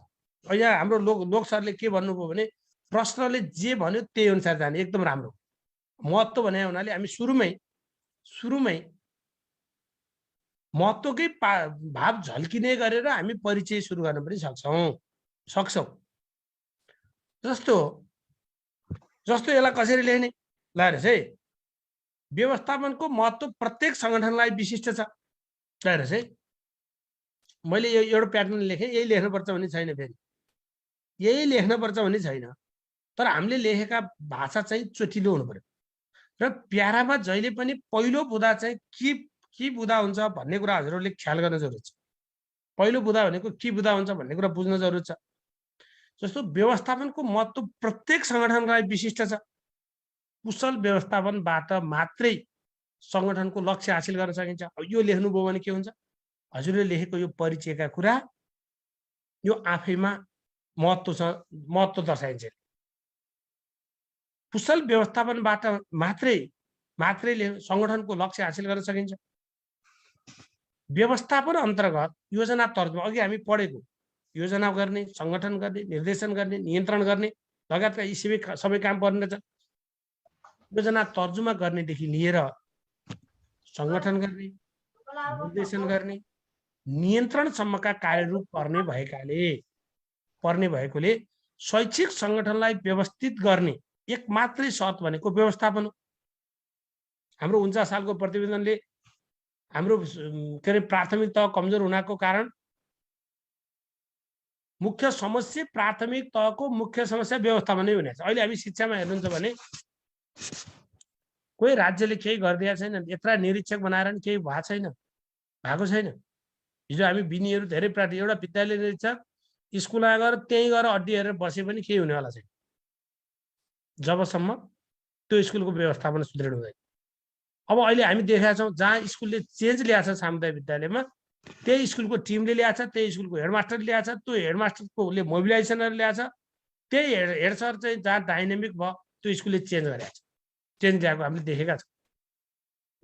यहाँ हाम्रो लोक सरले के भन्नुभयो भने प्रश्नले जे भन्यो त्यही अनुसार जाने, एकदम राम्रो। महत्त्व भने हुनाले हामी सुरुमै महत्त्वकै भाव झल्किने गरेर हामी परिचय सुरु गर्न पनि सक्छौँ। जस्तो यसलाई कसरी लेख्ने ल हेर्नुहोस् है। व्यवस्थापनको महत्त्व प्रत्येक सङ्गठनलाई विशिष्ट छ। ल हेर्नुहोस् है, मैले यो एउटा प्याटर्न लेखेँ, यही लेख्नुपर्छ भन्ने छैन, फेरि यही लेख्नुपर्छ भन्ने छैन, तर हामीले लेखेका भाषा चाहिँ चोटिलो हुनु पर्यो। र प्यारामा जहिले पनि पहिलो बुँदा चाहिँ के बुँदा हुन्छ भन्ने कुरा हजुरहरूले ख्याल गर्न जरुरी छ। पहिलो बुँदा भनेको के बुँदा हुन्छ भन्ने कुरा बुझ्न जरुरी छ। जस्तो व्यवस्थापनको महत्त्व प्रत्येक सङ्गठनलाई विशिष्ट छ। कुशल व्यवस्थापनबाट मात्रै सङ्गठनको लक्ष्य हासिल गर्न सकिन्छ। अब यो लेख्नुभयो भने के हुन्छ, हजुरले लेखेको यो परिचयका कुरा यो आफैमा महत्त्व दर्शाइन्छ। कुशल व्यवस्थापनबाट मात्रै सङ्गठनको लक्ष्य हासिल गर्न सकिन्छ। व्यवस्थापन अन्तर्गत योजना तर्जुमा, अघि हामी पढेको योजना गर्ने, सङ्गठन गर्ने, निर्देशन गर्ने, नियन्त्रण गर्ने लगायतका यी सबै काम पर्ने रहेछ। योजना तर्जुमा गर्नेदेखि लिएर सङ्गठन गर्ने, निर्देशन गर्ने, नियन्त्रणसम्मका कार्यरूप पर्ने भएकोले शैक्षिक सङ्गठनलाई व्यवस्थित गर्ने एक मात्रै शर्त भनेको व्यवस्थापन हो। हाम्रो 49 सालको प्रतिवेदनले हाम्रो के अरे प्राथमिक तह कमजोर हुनको कारण मुख्य समस्या प्राथमिक तहको मुख्य समस्या व्यवस्थापन नै हुनेछ। अहिले हामी शिक्षामा हेर्नुहुन्छ भने कोही राज्यले केही गरिदिएको छैन, यत्रा निरीक्षक बनाएर नि केही भएको छैन। हिजो हामी बिनीहरू धेरै प्रार्थी, एउटा विद्यालय निरीक्षक स्कुलमा गएर त्यहीँ गएर अड्डी हेरेर बसे पनि केही हुनेवाला छैन जबसम्म त्यो स्कुलको व्यवस्थापन सुदृढ हुँदैन। अब अहिले हामी देखेका छौँ जहाँ स्कुलले चेन्ज ल्याएको छ सामुदायिक विद्यालयमा, त्यही स्कुलको टिमले ल्याएको छ, त्यही स्कुलको हेडमास्टरले ल्याएको छ, त्यो हेडमास्टरकोले मोबिलाइजेसनहरू ल्याएको छ, त्यही हेड सर चाहिँ जहाँ डाइनामिक भयो त्यो स्कुलले चेन्ज गरेको छ। चेन्ज ल्याएको हामीले देखेका छौँ।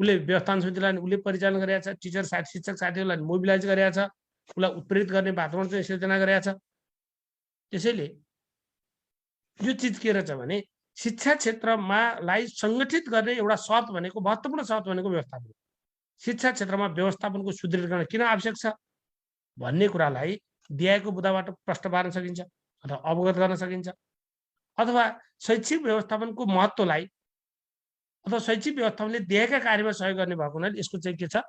उसले व्यवस्थापन समितिलाई उसले परिचालन गरेका छ, टिचर साथी शिक्षक साथीहरूलाई मोबिलाइज गरेका छ, उसलाई उत्प्रेरित गर्ने वातावरण चाहिँ सिर्जना गरेका छ। त्यसैले यो चिज के रहेछ भने शिक्षा क्षेत्रमा सङ्गठित गर्ने एउटा शर्त भनेको, महत्त्वपूर्ण शर्त भनेको व्यवस्थापन। शिक्षा क्षेत्रमा व्यवस्थापनको सुदृढीकरण किन आवश्यक छ भन्ने कुरालाई दिएको बुँदाबाट प्रश्न पार्न सकिन्छ अथवा अवगत गर्न सकिन्छ, अथवा शैक्षिक व्यवस्थापनको महत्त्वलाई अथवा शैक्षिक व्यवस्थापनले दिएका कार्यमा सहयोग गर्ने भएको हुनाले यसको चाहिँ के छ,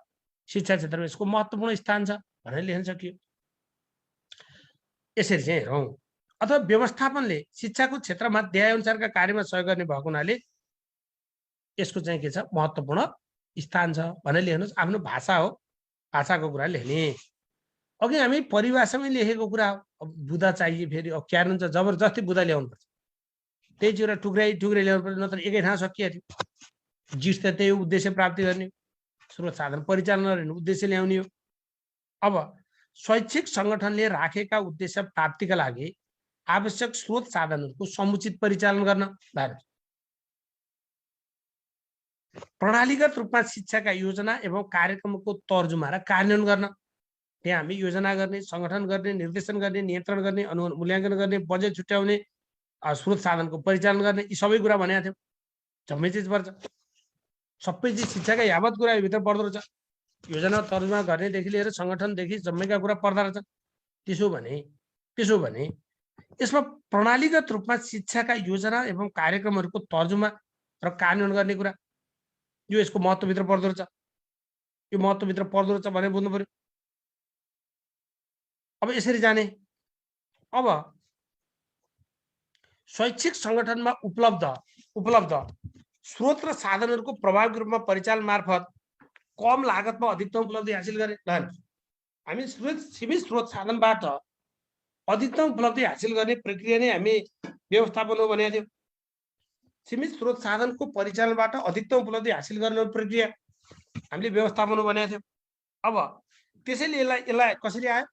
शिक्षा क्षेत्रमा यसको महत्त्वपूर्ण स्थान छ भनेर लेख्न सकियो। यसरी चाहिँ हेरौँ। अथवा व्यवस्थापनले शिक्षाको क्षेत्रमा ध्येयअनुसारका कार्यमा सहयोग गर्ने भएको हुनाले यसको चाहिँ के छ, महत्त्वपूर्ण स्थान छ भनेर लेख्नुहोस्। आफ्नो भाषा हो, भाषाको कुरा लेख्ने। अघि हामी परिभाषामै लेखेको कुरा हो। बुँदा चाहिए, फेरि अब क्या हुन्छ, जबरजस्ती बुँदा ल्याउनुपर्छ, त्यही कुरा टुक्राइ ल्याउनुपर्छ, नत्र एकै ठाउँ सकिहाल्यो। जिस त त्यही उद्देश्य प्राप्ति गर्ने, स्रोत साधन परिचालन गर्ने उद्देश्य ल्याउने हो। अब शैक्षिक सङ्गठनले राखेका उद्देश्य प्राप्तिका लागि आवश्यक स्रोत साधनहरूको समुचित परिचालन गर्न, प्रणालीगत रूपमा शिक्षाका योजना एवं कार्यक्रमको तर्जुमा र कार्यान्वयन गर्न। त्यहाँ हामी योजना गर्ने, सङ्गठन गर्ने, निर्देशन गर्ने, नियन्त्रण गर्ने, मूल्याङ्कन गर्ने, बजेट छुट्याउने, स्रोत साधनको परिचालन गर्ने, यी सबै कुरा भनेको थियौँ। जम्मै चिज पर्छ, सबै चिज शिक्षाका यावत कुरा भित्र पर्दो रहेछ। योजना तर्जुमा गर्नेदेखि लिएर सङ्गठनदेखि जम्मैका कुरा पर्दा रहेछ। त्यसो भने यसमा प्रणालीगत रूपमा शिक्षाका योजना एवं कार्यक्रमहरूको तर्जुमा र कार्यान्वयन गर्ने कुरा, यो यसको महत्त्वभित्र पर्दो रहेछ। यो महत्त्वभित्र पर्दो रहेछ भनेर बुझ्नु पर्यो। अब यसरी जाने। अब शैक्षिक सङ्गठनमा उपलब्ध स्रोत र साधनहरूको प्रभावित रूपमा परिचालन मार्फत कम लागतमा अधिकतम उपलब्धि हासिल गरे। हामी सीमित स्रोत साधनबाट अधिकतम उपलब्धि हासिल गर्ने प्रक्रिया नै हामी व्यवस्थापन हो भनेको थियौँ। सीमित स्रोत साधनको परिचालनबाट अधिकतम उपलब्धि हासिल गर्ने प्रक्रिया हामीले व्यवस्थापन हो भनेको थियौँ। अब त्यसैले यसलाई कसरी आयो,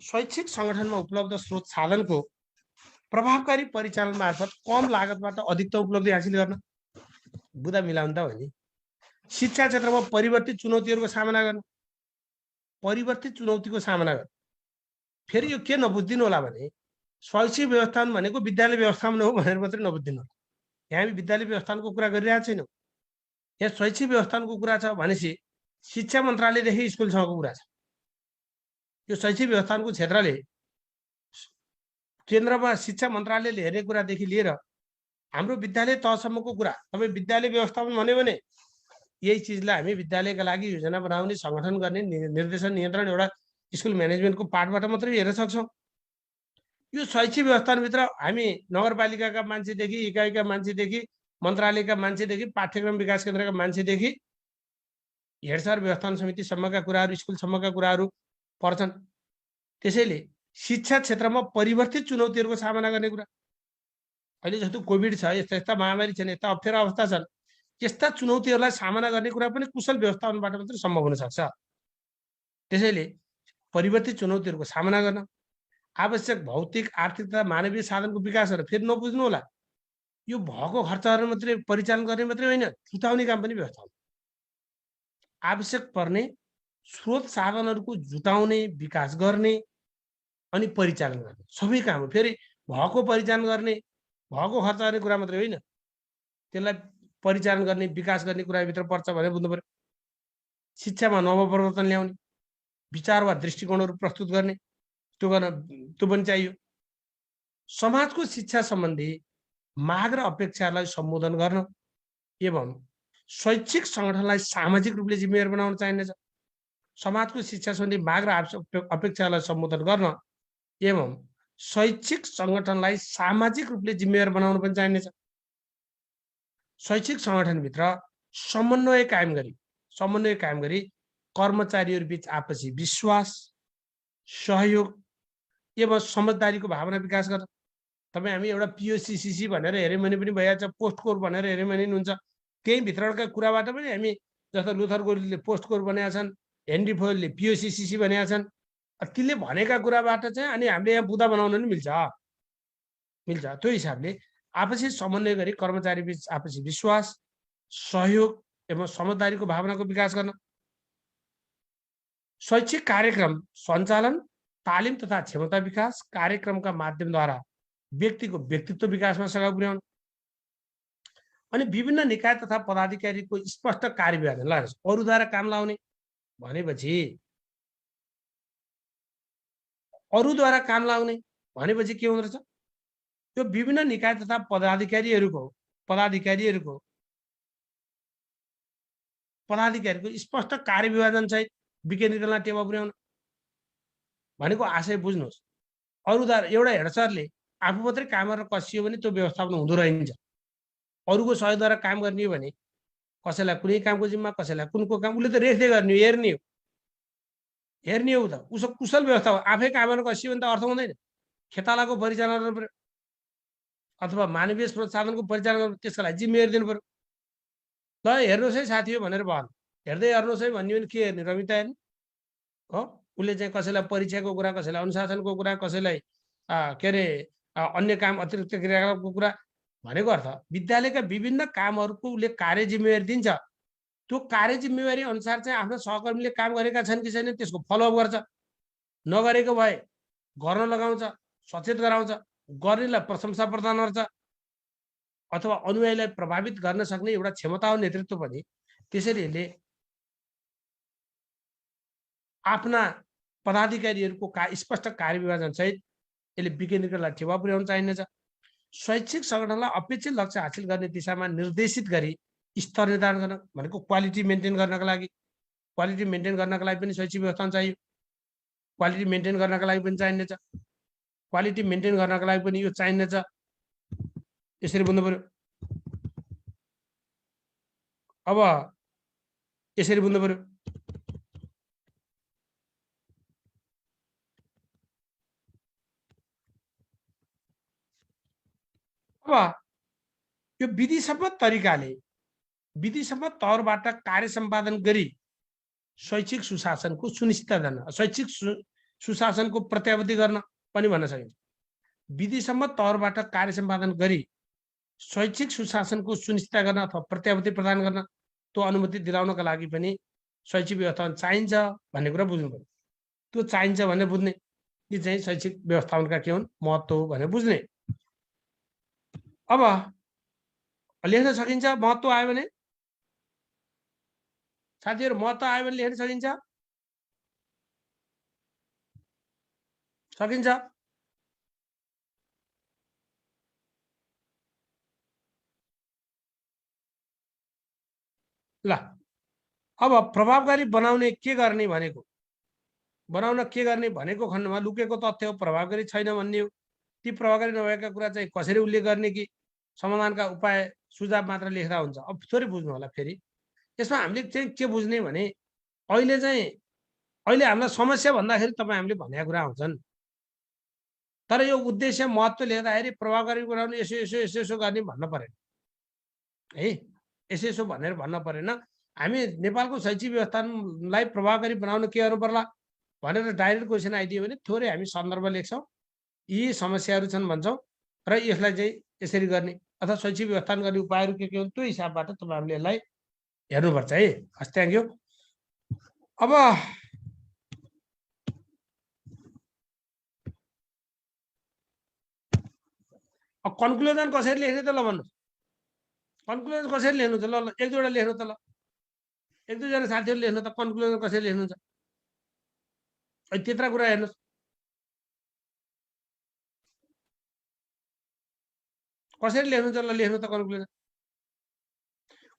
शैक्षिक सङ्गठनमा उपलब्ध स्रोत साधनको प्रभावकारी परिचालन मार्फत कम लागतबाट अधिकतम उपलब्धि हासिल गर्न। बुँदा मिलाउनु त हो नि। शिक्षा क्षेत्रमा परिवर्तित चुनौतीहरूको सामना गर्न, परिवर्तित चुनौतीको सामना गर्न। फेरि यो के नबुझिदिनु होला भने शैक्षिक व्यवस्थापन भनेको विद्यालय व्यवस्थापन हो भनेर मात्रै नबुझिदिनु होला। यहाँ हामी विद्यालय व्यवस्थापनको कुरा गरिरहेको छैनौँ। यहाँ शैक्षिक व्यवस्थापनको कुरा छ भनेपछि शिक्षा मन्त्रालयदेखि स्कुलसम्मको कुरा छ। यो शैक्षिक व्यवस्थापनको क्षेत्रले केन्द्रमा शिक्षा मन्त्रालयले हेर्ने कुरादेखि लिएर हाम्रो विद्यालय तहसम्मको कुरा, तपाईँ विद्यालय व्यवस्थापन भन्यो भने यही चिजलाई हामी विद्यालयका लागि योजना बनाउने, सङ्गठन गर्ने, निर्देशन नियन्त्रण एउटा स्कुल म्यानेजमेन्टको पाठबाट मात्रै हेर्न सक्छौँ। यो शैक्षिक व्यवस्थाभित्र हामी नगरपालिकाका मान्छेदेखि, इकाइका मान्छेदेखि, मन्त्रालयका मान्छेदेखि, पाठ्यक्रम विकास केन्द्रका मान्छेदेखि हेडसर व्यवस्थापन समितिसम्मका कुराहरू, स्कुलसम्मका कुराहरू पर्छन्। त्यसैले शिक्षा क्षेत्रमा परिवर्तित चुनौतीहरूको सामना गर्ने कुरा, अहिले जस्तो कोभिड छ, यस्ता यस्ता महामारी छन्, यस्ता अप्ठ्यारा अवस्था छन्, यस्ता चुनौतीहरूलाई सामना गर्ने कुरा पनि कुशल व्यवस्थापनबाट मात्रै सम्भव हुन सक्छ। त्यसैले परिवर्तित चुनौतीहरूको सामना गर्न आवश्यक भौतिक, आर्थिक तथा मानवीय साधनको विकास गरेर, फेरि नबुझ्नु होला, यो भएको खर्चहरू मात्रै परिचालन गर्ने मात्रै होइन, जुटाउने काम पनि व्यवस्थापन। आवश्यक पर्ने स्रोत साधनहरूको जुटाउने, विकास गर्ने अनि परिचालन गर्ने सबै काम हो। फेरि भएको परिचालन गर्ने, भएको खर्च गर्ने कुरा मात्रै होइन, त्यसलाई परिचालन गर्ने, विकास गर्ने कुराभित्र पर्छ भने बुझ्नु पर्यो। शिक्षामा नवपरिवर्तन ल्याउने, विचार वा दृष्टिकोणहरू प्रस्तुत गर्ने, त्यो पनि चाहियो। समाजको शिक्षा सम्बन्धी माग र अपेक्षाहरूलाई सम्बोधन गर्न एवं शैक्षिक सङ्गठनलाई सामाजिक रूपले जिम्मेवार बनाउन चाहिनेछ। समाजको शिक्षा सम्बन्धी माग र अपेक्षालाई सम्बोधन गर्न एवं शैक्षिक सङ्गठनलाई सामाजिक रूपले जिम्मेवार बनाउन पनि चाहिनेछ। शैक्षिक सङ्गठनभित्र समन्वय कायम गरी कर्मचारीहरू बीच आपसी विश्वास, सहयोग एवं समझदारीको भावना विकास गर्न। तपाईँ हामी एउटा पिओसिसिसी भनेर हेऱ्यौँ भने पनि भइहाल्छ, पोस्ट कोर भनेर हेऱ्यौँ भने पनि हुन्छ। त्यही भित्रका कुराबाट पनि हामी, जस्तो लुथर गोडले पोस्ट कोर भनेका छन्, हेनरी फोयलले पिओसिसिसी भनेका छन्, तिनले भनेका कुराबाट चाहिँ अनि हामीले यहाँ बुँदा बनाउन पनि मिल्छ। त्यो हिसाबले आपसी समन्वय गरी कर्मचारी बीच आपसी विश्वास, सहयोग एवं समझदारीको भावनाको विकास गर्न। शैक्षिक कार्यक्रम सञ्चालन, तालिम तथा क्षमता विकास कार्यक्रमका माध्यमद्वारा व्यक्तिको व्यक्तित्व विकासमा सहयोग पुर्याउनु अनि विभिन्न निकाय तथा पदाधिकारीको स्पष्ट कार्यविभाजन। ल अरूद्वारा काम लाउने भनेपछि के हुँदो रहेछ? त्यो विभिन्न निकाय तथा पदाधिकारीहरूको स्पष्ट कार्यविभाजन चाहिँ विकेन्द्रीकरणलाई टेवा पुर्याउनु भनेको आशय बुझ्नुहोस्। अरूद्वारा एउटा हेडसरले आफू मात्रै काम गरेर कसियो भने त्यो व्यवस्थापन हुँदो रहन्छ। अरूको सहयोगद्वारा काम गर्ने हो भने कसैलाई कुनै कामको जिम्मा, कसैलाई कुनको काम, उसले त रेखदेख गर्ने हो, हेर्ने हो त उसको कुशल व्यवस्थापन। आफै काम गरेर कसियो भने त अर्थ हुँदैन। खेतालाको परिचालन गर्नु पर्यो अथवा मानवीय स्रोत साधनको परिचालन, त्यसको लागि जिम्मेवारी दिनु पर्यो। ल हेर्नुहोस् है साथी हो भनेर भन, हेर्दै हेर्नुहोस् है भन्यो भने के हेर्ने? रमिता हेर्ने हो? उसले चाहिँ कसैलाई परीक्षाको कुरा, कसैलाई अनुशासनको कुरा, कसैलाई के अरे अन्य काम, अतिरिक्त क्रियाकलापको कुरा भनेको अर्थ विद्यालयका विभिन्न कामहरूको उसले कार्य जिम्मेवारी दिन्छ। त्यो कार्य जिम्मेवारी अनुसार चाहिँ आफ्नो सहकर्मीले काम गरेका छन् कि छैन त्यसको फलोअप गर्छ। नगरेको भए गर्न लगाउँछ, सचेत गराउँछ, गर्नेलाई प्रशंसा प्रदान गर्छ अथवा अनुयायीलाई प्रभावित गर्न सक्ने एउटा क्षमता हो नेतृत्व पनि। त्यसैले यसले आफ्ना पदाधिकारीहरूको स्पष्ट कार्यविभाजन सहित यसले विकेन्द्रीकरणलाई टेवा पुर्याउन चाहिनेछ। शैक्षिक सङ्गठनलाई अपेक्षित लक्ष्य हासिल गर्ने दिशामा निर्देशित गरी स्तर निर्धारण गर्न भनेको क्वालिटी मेन्टेन गर्नका लागि पनि शैक्षिक व्यवस्थापन चाहियो। क्वालिटी मेन्टेन गर्नका लागि पनि चाहिनेछ। क्वालिटी मेन्टेन गर्नका लागि पनि यो चाहिनेछ। यसरी बुझ्नु पर्यो। अब यसरी बुझ्नु पर्यो। अब यो विधिसम्मत तौरबाट कार्य सम्पादन गरी शैक्षिक सुशासनको सुनिश्चितता गर्न, शैक्षिक सुशासनको प्रत्याभूति गर्न पनि भन्न सकिन्छ। विधिसम्मत तौरबाट कार्य सम्पादन गरी शैक्षिक सुशासनको सुनिश्चितता गर्न अथवा प्रत्याभूति प्रदान गर्न, त्यो अनुमति दिलाउनका लागि पनि शैक्षिक व्यवस्थापन चाहिन्छ भन्ने कुरा बुझ्नु पर्यो। त्यो चाहिन्छ भनेर बुझ्ने, यी चाहिँ शैक्षिक व्यवस्थापनका के हुन्, महत्त्व हो भनेर बुझ्ने। अब लेख्न सकिन्छ महत्त्व आयो भने? साथीहरू महत्त्व आयो भने लेख्न सकिन्छ? ल अब प्रभावकारी बनाउने के गर्ने भनेको बनाउन के गर्ने भनेको खण्डमा लुकेको तथ्य हो, प्रभावकारी छैन भन्ने हो। ती प्रभावकारी नभएका कुरा चाहिँ कसरी उल्लेख गर्ने कि समाधानका उपाय सुझाव मात्र लेख्दा हुन्छ। अब थोरै बुझ्नु होला फेरि। यसमा हामीले चाहिँ के बुझ्ने भने अहिले हामीलाई समस्या भन्दाखेरि तपाईँ हामीले भनेका कुरा आउँछन्। तर यो उद्देश्य महत्त्व लेख्दाखेरि प्रभावकारी बनाउने यसो यसो यसो यसो गर्ने भन्न परेन है, यसो यसो भनेर भन्न परेन। हामी नेपालको शैक्षिक व्यवस्थालाई प्रभावकारी बनाउन के गर्नु पर्ला भनेर डाइरेक्ट क्वेसन आइदियो भने थोरै हामी सन्दर्भ लेख्छौँ, यी समस्याहरू छन् भन्छौँ र यसलाई चाहिँ यसरी गर्ने अथवा शैक्षिक व्यवस्थापन गर्ने उपायहरू के हुन् त्यो हिसाबबाट तपाईँहरूले यसलाई हेर्नुपर्छ है। हस्, थ्याङ्क यू। अब कन्क्लुजन कसरी लेख्ने त ल भन्नुहोस्, कन्क्लुजन कसरी लेख्नु त? ल एक दुईवटा लेख्नु त, ल एक दुईजना साथीहरू लेख्नु त, कन्क्लुजन कसरी लेख्नुहुन्छ? त्यत्रा कुरा हेर्नुहोस्, कसरी लेख्नुहुन्छ? ल लेख्नु त कन्क्लुजन।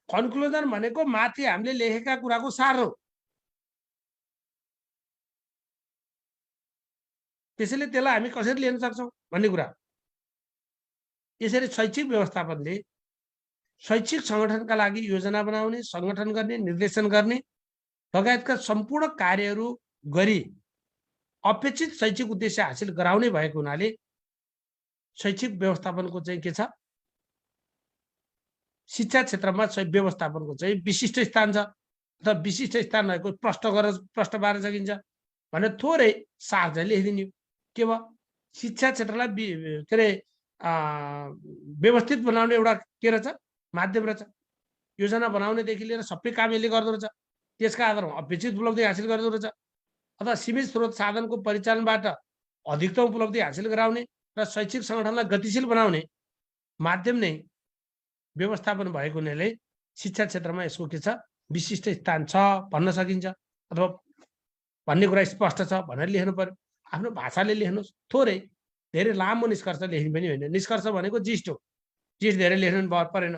कन्क्लुजन भनेको माथि हामीले लेखेका कुराको सार हो। त्यसैले त्यसलाई हामी कसरी लेख्न सक्छौँ भन्ने कुरा। यसरी शैक्षिक व्यवस्थापनले शैक्षिक सङ्गठनका लागि योजना बनाउने, सङ्गठन गर्ने, निर्देशन गर्ने लगायतका सम्पूर्ण कार्यहरू गरी अपेक्षित शैक्षिक उद्देश्य हासिल गराउने भएको हुनाले शैक्षिक व्यवस्थापनको चाहिँ के छ, शिक्षा क्षेत्रमा व्यवस्थापनको चाहिँ विशिष्ट स्थान छ अथवा विशिष्ट स्थान रहेको प्रश्न पार्न सकिन्छ भनेर थोरै सार चाहिँ लेखिदिने। के भयो, शिक्षा क्षेत्रलाई के अरे व्यवस्थित बनाउने एउटा के रहेछ माध्यम रहेछ। योजना बनाउनेदेखि लिएर सबै काम यसले गर्दो रहेछ। त्यसका आधारमा अपेक्षित उपलब्धि हासिल गर्दो रहेछ अथवा सीमित स्रोत साधनको परिचालनबाट अधिकतम उपलब्धि हासिल गराउने र शैक्षिक सङ्गठनलाई गतिशील बनाउने माध्यम नै व्यवस्थापन भएको हुनाले शिक्षा क्षेत्रमा यसको के छ, विशिष्ट स्थान छ भन्न सकिन्छ अथवा भन्ने कुरा स्पष्ट छ भनेर लेख्नु पर्यो। आफ्नो भाषाले लेख्नुहोस्, थोरै, धेरै लामो निष्कर्ष लेख्ने पनि होइन। निष्कर्ष भनेको जिस्ट हो, जिस्ट धेरै लेख्नु परेन।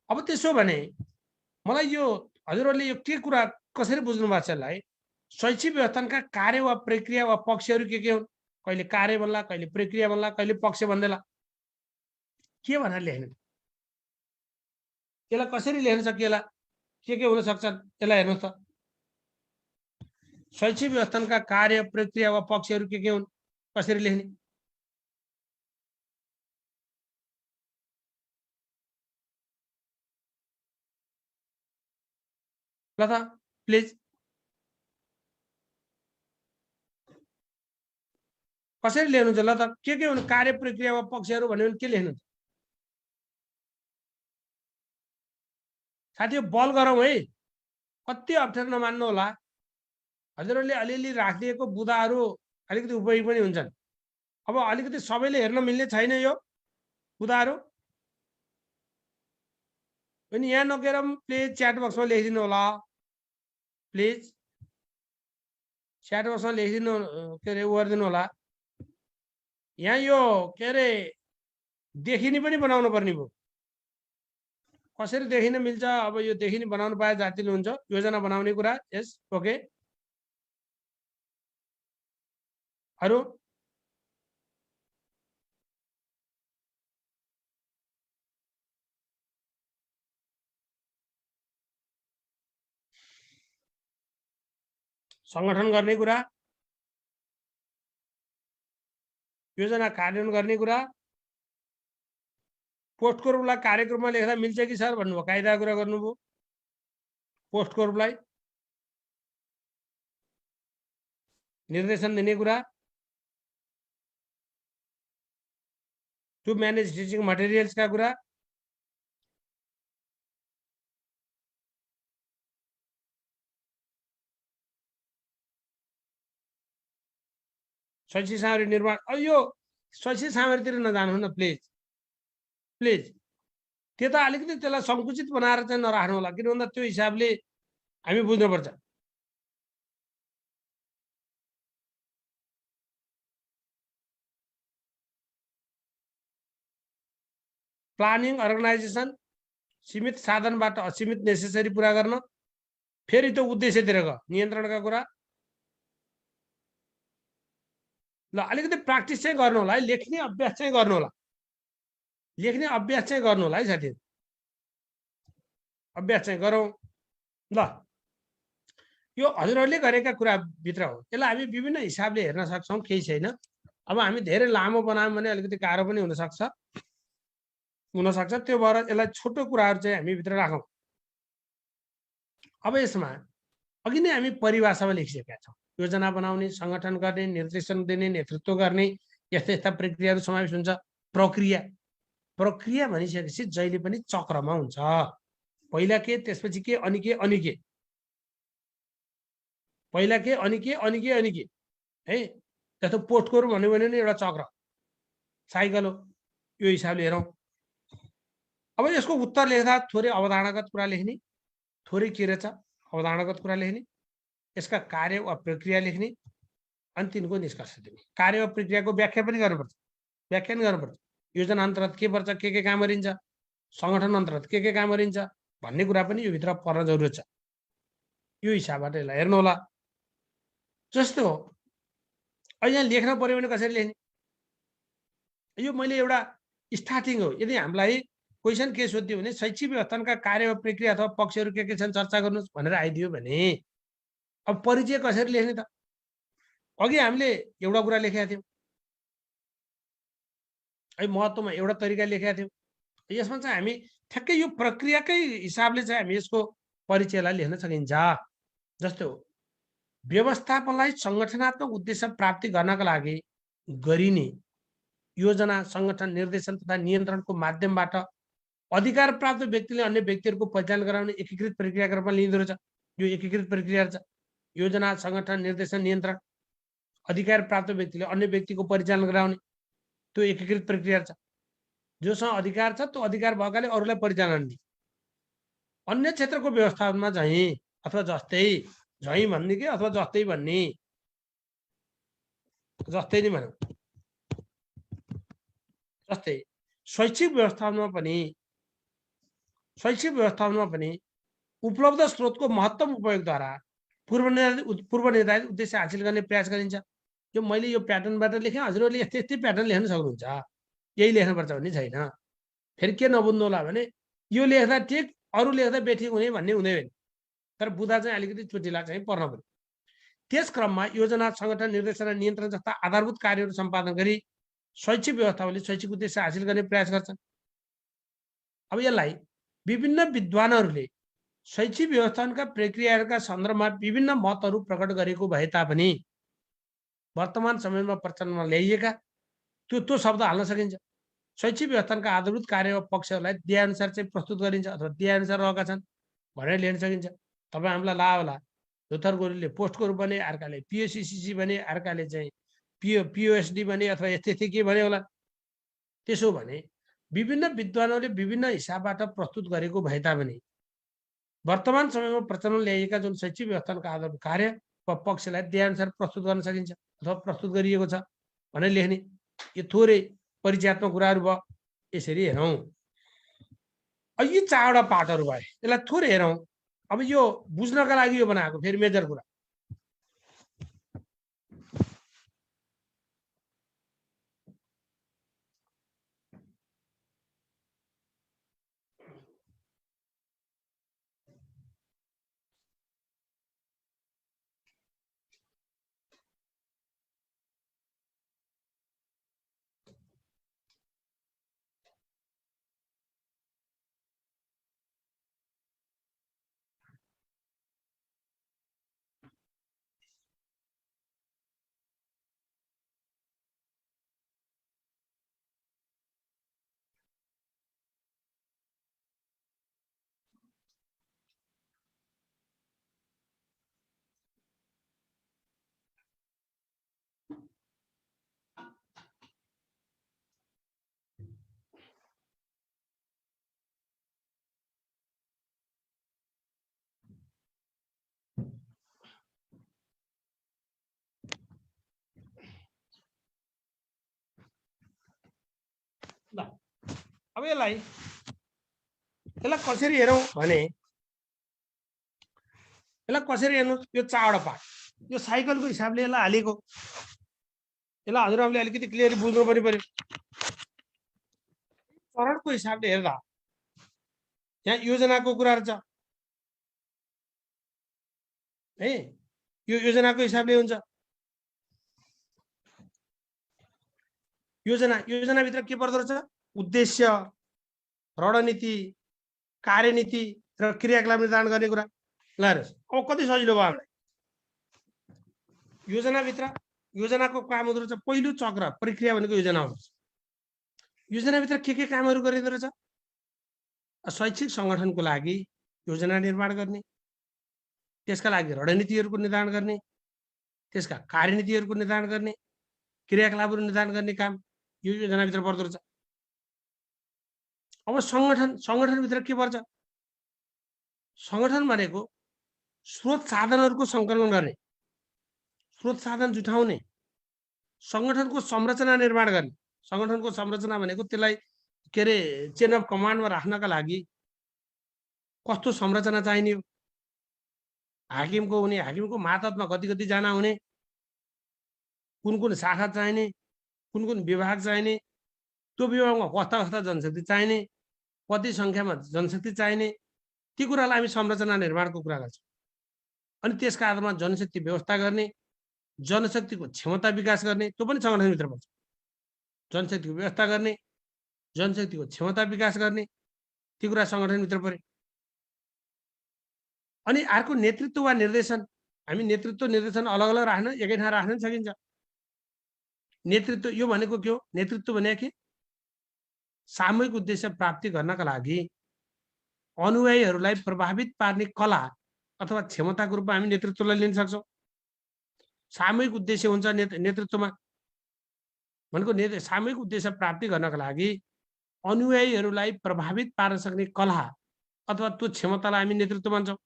अब त्यसो भने मलाई यो हजुरहरूले यो के कुरा कसरी बुझ्नु भएको छ यसलाई, शैक्षिक व्यवस्थापनका कार्य वा प्रक्रिया वा पक्षहरू के हुन्? कहिले कार्य भन्ला, कहिले प्रक्रिया भन्ला, कहिले पक्ष भन्दैला, के भनेर लेख्ने? यसलाई कसरी लेख्न सकिएला, के हुन सक्छन् यसलाई हेर्नुहोस् त। शैक्षिक व्यवस्थापनका कार्य प्रक्रिया वा पक्षहरू के हुन्, कसरी लेख्ने? ल त प्लिज कसरी लेख्नुहुन्छ? ल त के हुन् कार्य प्रक्रिया वा पक्षहरू भन्यो भने के लेख्नुहुन्छ? साथी बल गरौँ है, कति अप्ठ्यारो नमान्नु होला। हजुरहरूले अलिअलि राखिदिएको बुदाहरू अलिकति उपयोगी पनि हुन्छन्। अब अलिकति सबैले हेर्न मिल्ने छैन यो बुदाहरू पनि। यहाँ नगएर प्लिज च्याट बक्समा लेखिदिनु होला, प्लिज च्याट बक्समा लेखिदिनु, के अरे उ गरिदिनु होला। यहाँ यो के अरे देखिने पनि बनाउनु पर्ने भयो। कसरी देखिन मिल्छ? अब यो देखिने बनाउनु पाए जातिले हुन्छ। योजना बनाउने कुरा, यस, ओके। अरू सङ्गठन गर्ने कुरा, योजना कार्यान्वयन गर्ने कुरा, पोस्टको रूपलाई कार्यक्रममा लेख्दा मिल्छ कि सर भन्नुभयो, कायदा कुरा गर्नुभयो। पोस्टको रूपलाई निर्देशन दिने कुरा, टु म्यानेज टिचिङ मटेरियल्सका कुरा, शैक्षिक सामग्री निर्माण। अब यो शैक्षिक सामग्रीतिर नजानु न प्लिज, प्लिज। त्यता अलिकति त्यसलाई सङ्कुचित बनाएर चाहिँ नराख्नु होला, किन भन्दा त्यो हिसाबले हामी बुझ्नुपर्छ। प्लानिङ, अर्गनाइजेसन, सीमित साधनबाट असीमित नेसेसरी पुरा गर्न, फेरि त्यो उद्देश्यतिर गयो, नियन्त्रणका कुरा, ल अलिकति प्र्याक्टिस चाहिँ गर्नु होला है, लेख्ने अभ्यास चाहिँ गर्नु होला, लेख्ने अभ्यास चाहिँ गर्नु होला है साथीहरु, अभ्यास चाहिँ गरौँ। ल यो हजुरहरूले गरेका कुरा भित्र हो, यसलाई हामी विभिन्न हिसाबले हेर्न सक्छौँ, केही छैन। अब हामी धेरै लामो बनायौँ भने अलिकति गाह्रो पनि हुन सक्छ, त्यो भएर यसलाई छोटो कुराहरू चाहिँ हामी भित्र राखौँ। अब यसमा अघि नै हामी परिभाषामा लेखिसकेका छौँ, योजना बनाउने, संगठन गर्ने, निर्देशन दिने, नेतृत्व गर्ने, यस्ता यस्ता प्रक्रियाहरू समावेश हुन्छ। प्रक्रिया प्रक्रिया भनिसकेपछि जहिले पनि चक्रमा हुन्छ, पहिला के त्यसपछि के अनि के अनि के, पहिला के अनि के अनि के अनि के है। जस्तो पोस्टकोर भन्यो भने नि एउटा चक्र साइकल हो, यो हिसाबले हेरौँ। अब यसको उत्तर लेख्दा थोरै अवधारणागत कुरा लेख्ने, थोरै के रहेछ अवधारणागत कुरा लेख्ने, यसका कार्य वा प्रक्रिया लेख्ने, अनि तिनको निष्कर्ष दिने। कार्य वा प्रक्रियाको व्याख्या पनि गर्नुपर्छ, व्याख्यान गर्नुपर्छ। योजना अन्तर्गत के पर्छ, के काम गरिन्छ, संगठन अन्तर्गत के काम गरिन्छ भन्ने कुरा पनि यो भित्र पर्न जरुरत छ। यो हिसाबबाट यसलाई हेर्नु होला। जस्तो अहिले यहाँ लेख्न पर्यो भने कसरी लेख्ने, यो मैले एउटा स्टार्टिङ हो। यदि हामीलाई क्वेसन के सोध्यो भने शैक्षिक व्यवस्थापनका कार्य वा प्रक्रिया अथवा पक्षहरू के छन् चर्चा गर्नुहोस् भनेर आइदियो भने अब परिचय कसरी लेख्ने त? अघि हामीले एउटा कुरा लेखेका थियौँ, है महत्त्वमा एउटा तरिका लेखेका थियौँ। यसमा चाहिँ हामी ठ्याक्कै यो प्रक्रियाकै हिसाबले चाहिँ हामी यसको परिचयलाई लेख्न सकिन्छ। जस्तो व्यवस्थापनलाई संगठनात्मक उद्देश्य प्राप्ति गर्नका लागि गरिने योजना, संगठन, निर्देशन तथा नियन्त्रणको माध्यमबाट अधिकार प्राप्त व्यक्तिले अन्य व्यक्तिहरूको परिचालन गराउने एकीकृत प्रक्रियाका रूपमा लिइँदो रहेछ। यो एकीकृत प्रक्रिया छ। योजना, संगठन, निर्देशन, नियन्त्रण, अधिकार प्राप्त व्यक्तिले अन्य व्यक्तिको परिचालन गराउने, त्यो एकीकृत प्रक्रिया छ। जोसँग अधिकार छ त्यो अधिकार भएकाले अरूलाई परिचालन दिने। अन्य क्षेत्रको व्यवस्थापनमा चाहिँ अथवा जस्तै झैँ भन्ने कि अथवा जस्तै भन्ने, जस्तै नै भनौँ, जस्तै शैक्षिक व्यवस्थापनमा पनि उपलब्ध स्रोतको महत्तम उपयोगद्वारा पूर्व निर्धारित उद्देश्य हासिल गर्ने प्रयास गरिन्छ। यो मैले यो प्याटर्नबाट लेखेँ, हजुरहरूले यस्तै यस्तै प्याटर्न लेख्न सक्नुहुन्छ, यही लेख्नुपर्छ भन्ने छैन। फेरि के नबुझ्नु होला भने यो लेख्दा ठिक अरू लेख्दा बेठिक हुने भन्ने हुँदैन, तर बुझ्दा चाहिँ अलिकति चुटिला चाहिँ पर्न पर्यो। त्यस क्रममा योजना, संगठन, निर्देशन र नियन्त्रण जस्ता आधारभूत कार्यहरू सम्पादन गरी शैक्षिक व्यवस्थापनले शैक्षिक उद्देश्य हासिल गर्ने प्रयास गर्छन्। अब यसलाई विभिन्न विद्वानहरूले शैक्षिक व्यवस्थापनका प्रक्रियाहरूका सन्दर्भमा विभिन्न मतहरू प्रकट गरेको भए तापनि वर्तमान समयमा प्रचलनमा ल्याइएका त्यो शब्द हाल्न सकिन्छ। शैक्षिक व्यवस्थापनका आधारभूत कार्य वा पक्षहरूलाई दिएअनुसार चाहिँ प्रस्तुत गरिन्छ अथवा दिएअनुसार रहेका छन् भनेर लेख्न सकिन्छ। तपाईँ हामीलाई ला होला, धोथर गोरीले पोस्टको रूप भने, अर्काले पिओसिसिसी भने, अर्काले चाहिँ पिओएसडी भने अथवा यस्तै के भने होला। त्यसो भने विभिन्न विद्वानहरूले विभिन्न हिसाबबाट प्रस्तुत गरेको भए तापनि वर्तमान समयमा प्रचलन ल्याइएका जुन शैक्षिक व्यवस्थापनका आधारभूत कार्य वा पक्षलाई दिएअनुसार प्रस्तुत गर्न सकिन्छ अथवा प्रस्तुत गरिएको छ भनेर लेख्ने। यो थोरै परिचयात्मक कुराहरू भयो। यसरी हेरौँ। यी चारवटा पाठहरू भए, यसलाई थोरै हेरौँ। अब यो बुझ्नका लागि यो बनाएको फेरि मेजर कुरा। अब यसलाई कसरी हेरौँ भने यसलाई कसरी हेर्नु, यो चारवटा पाठ यो साइकलको हिसाबले यसलाई हालेको। यसलाई हजुरहरूले अलिकति क्लियरली बुझ्नु पनि पर्यो। चरणको हिसाबले हेर्दा यहाँ योजनाको कुराहरू छ है, यो योजनाको हिसाबले हुन्छ। योजनाभित्र के पर्दो रहेछ? उद्देश्य, रणनीति, कार्यनीति र क्रियाकलाप निर्धारण गर्ने कुरा। ल हेर्नुहोस्, अब कति सजिलो भयो हामीलाई। योजनाभित्र योजनाको काम हुँदो रहेछ, पहिलो चक्र प्रक्रिया भनेको योजना हुँदो रहेछ। योजनाभित्र के कामहरू गरिँदो रहेछ? शैक्षिक सङ्गठनको लागि योजना निर्माण गर्ने, त्यसका लागि रणनीतिहरूको निर्धारण गर्ने, त्यसका कार्यनीतिहरूको निर्धारण गर्ने, क्रियाकलापहरू निर्धारण गर्ने काम यो योजनाभित्र पर्दो रहेछ। अब सङ्गठनभित्र के पर्छ? सङ्गठन भनेको स्रोत साधनहरूको सङ्कलन गर्ने, स्रोत साधन जुटाउने, सङ्गठनको संरचना निर्माण गर्ने। सङ्गठनको संरचना भनेको त्यसलाई के अरे चेन अफ कमान्डमा राख्नका लागि कस्तो संरचना चाहिने हो, हाकिमको हुने, हाकिमको मातहतमा कति कति जना हुने, कुन शाखा चाहिने, कुन विभाग चाहिने, त्यो विभागमा कस्ता कस्ता जनशक्ति चाहिने, कति सङ्ख्यामा जनशक्ति चाहिने, ती कुरालाई हामी संरचना निर्माणको कुरा गर्छौँ। अनि त्यसका आधारमा जनशक्ति व्यवस्था गर्ने, जनशक्तिको क्षमता विकास गर्ने, त्यो पनि सङ्गठनभित्र पर्छ। जनशक्तिको व्यवस्था गर्ने, जनशक्तिको क्षमता विकास गर्ने, ती कुरा सङ्गठनभित्र पर्यो। अनि अर्को नेतृत्व वा निर्देशन। हामी नेतृत्व निर्देशन अलग अलग राख्न, एकै ठाउँ राख्न सकिन्छ। नेतृत्व यो भनेको के हो? नेतृत्व भने के? सामूहिक उद्देश्य प्राप्ति गर्नका लागि अनुयायीहरूलाई प्रभावित पार्ने कला अथवा क्षमताको रूपमा हामी नेतृत्वलाई लिन सक्छौँ। सामूहिक उद्देश्य हुन्छ नेतृत्वमा भनेको सामूहिक उद्देश्य प्राप्ति गर्नका लागि अनुयायीहरूलाई प्रभावित पार्न सक्ने कला अथवा त्यो क्षमतालाई हामी नेतृत्व भन्छौँ।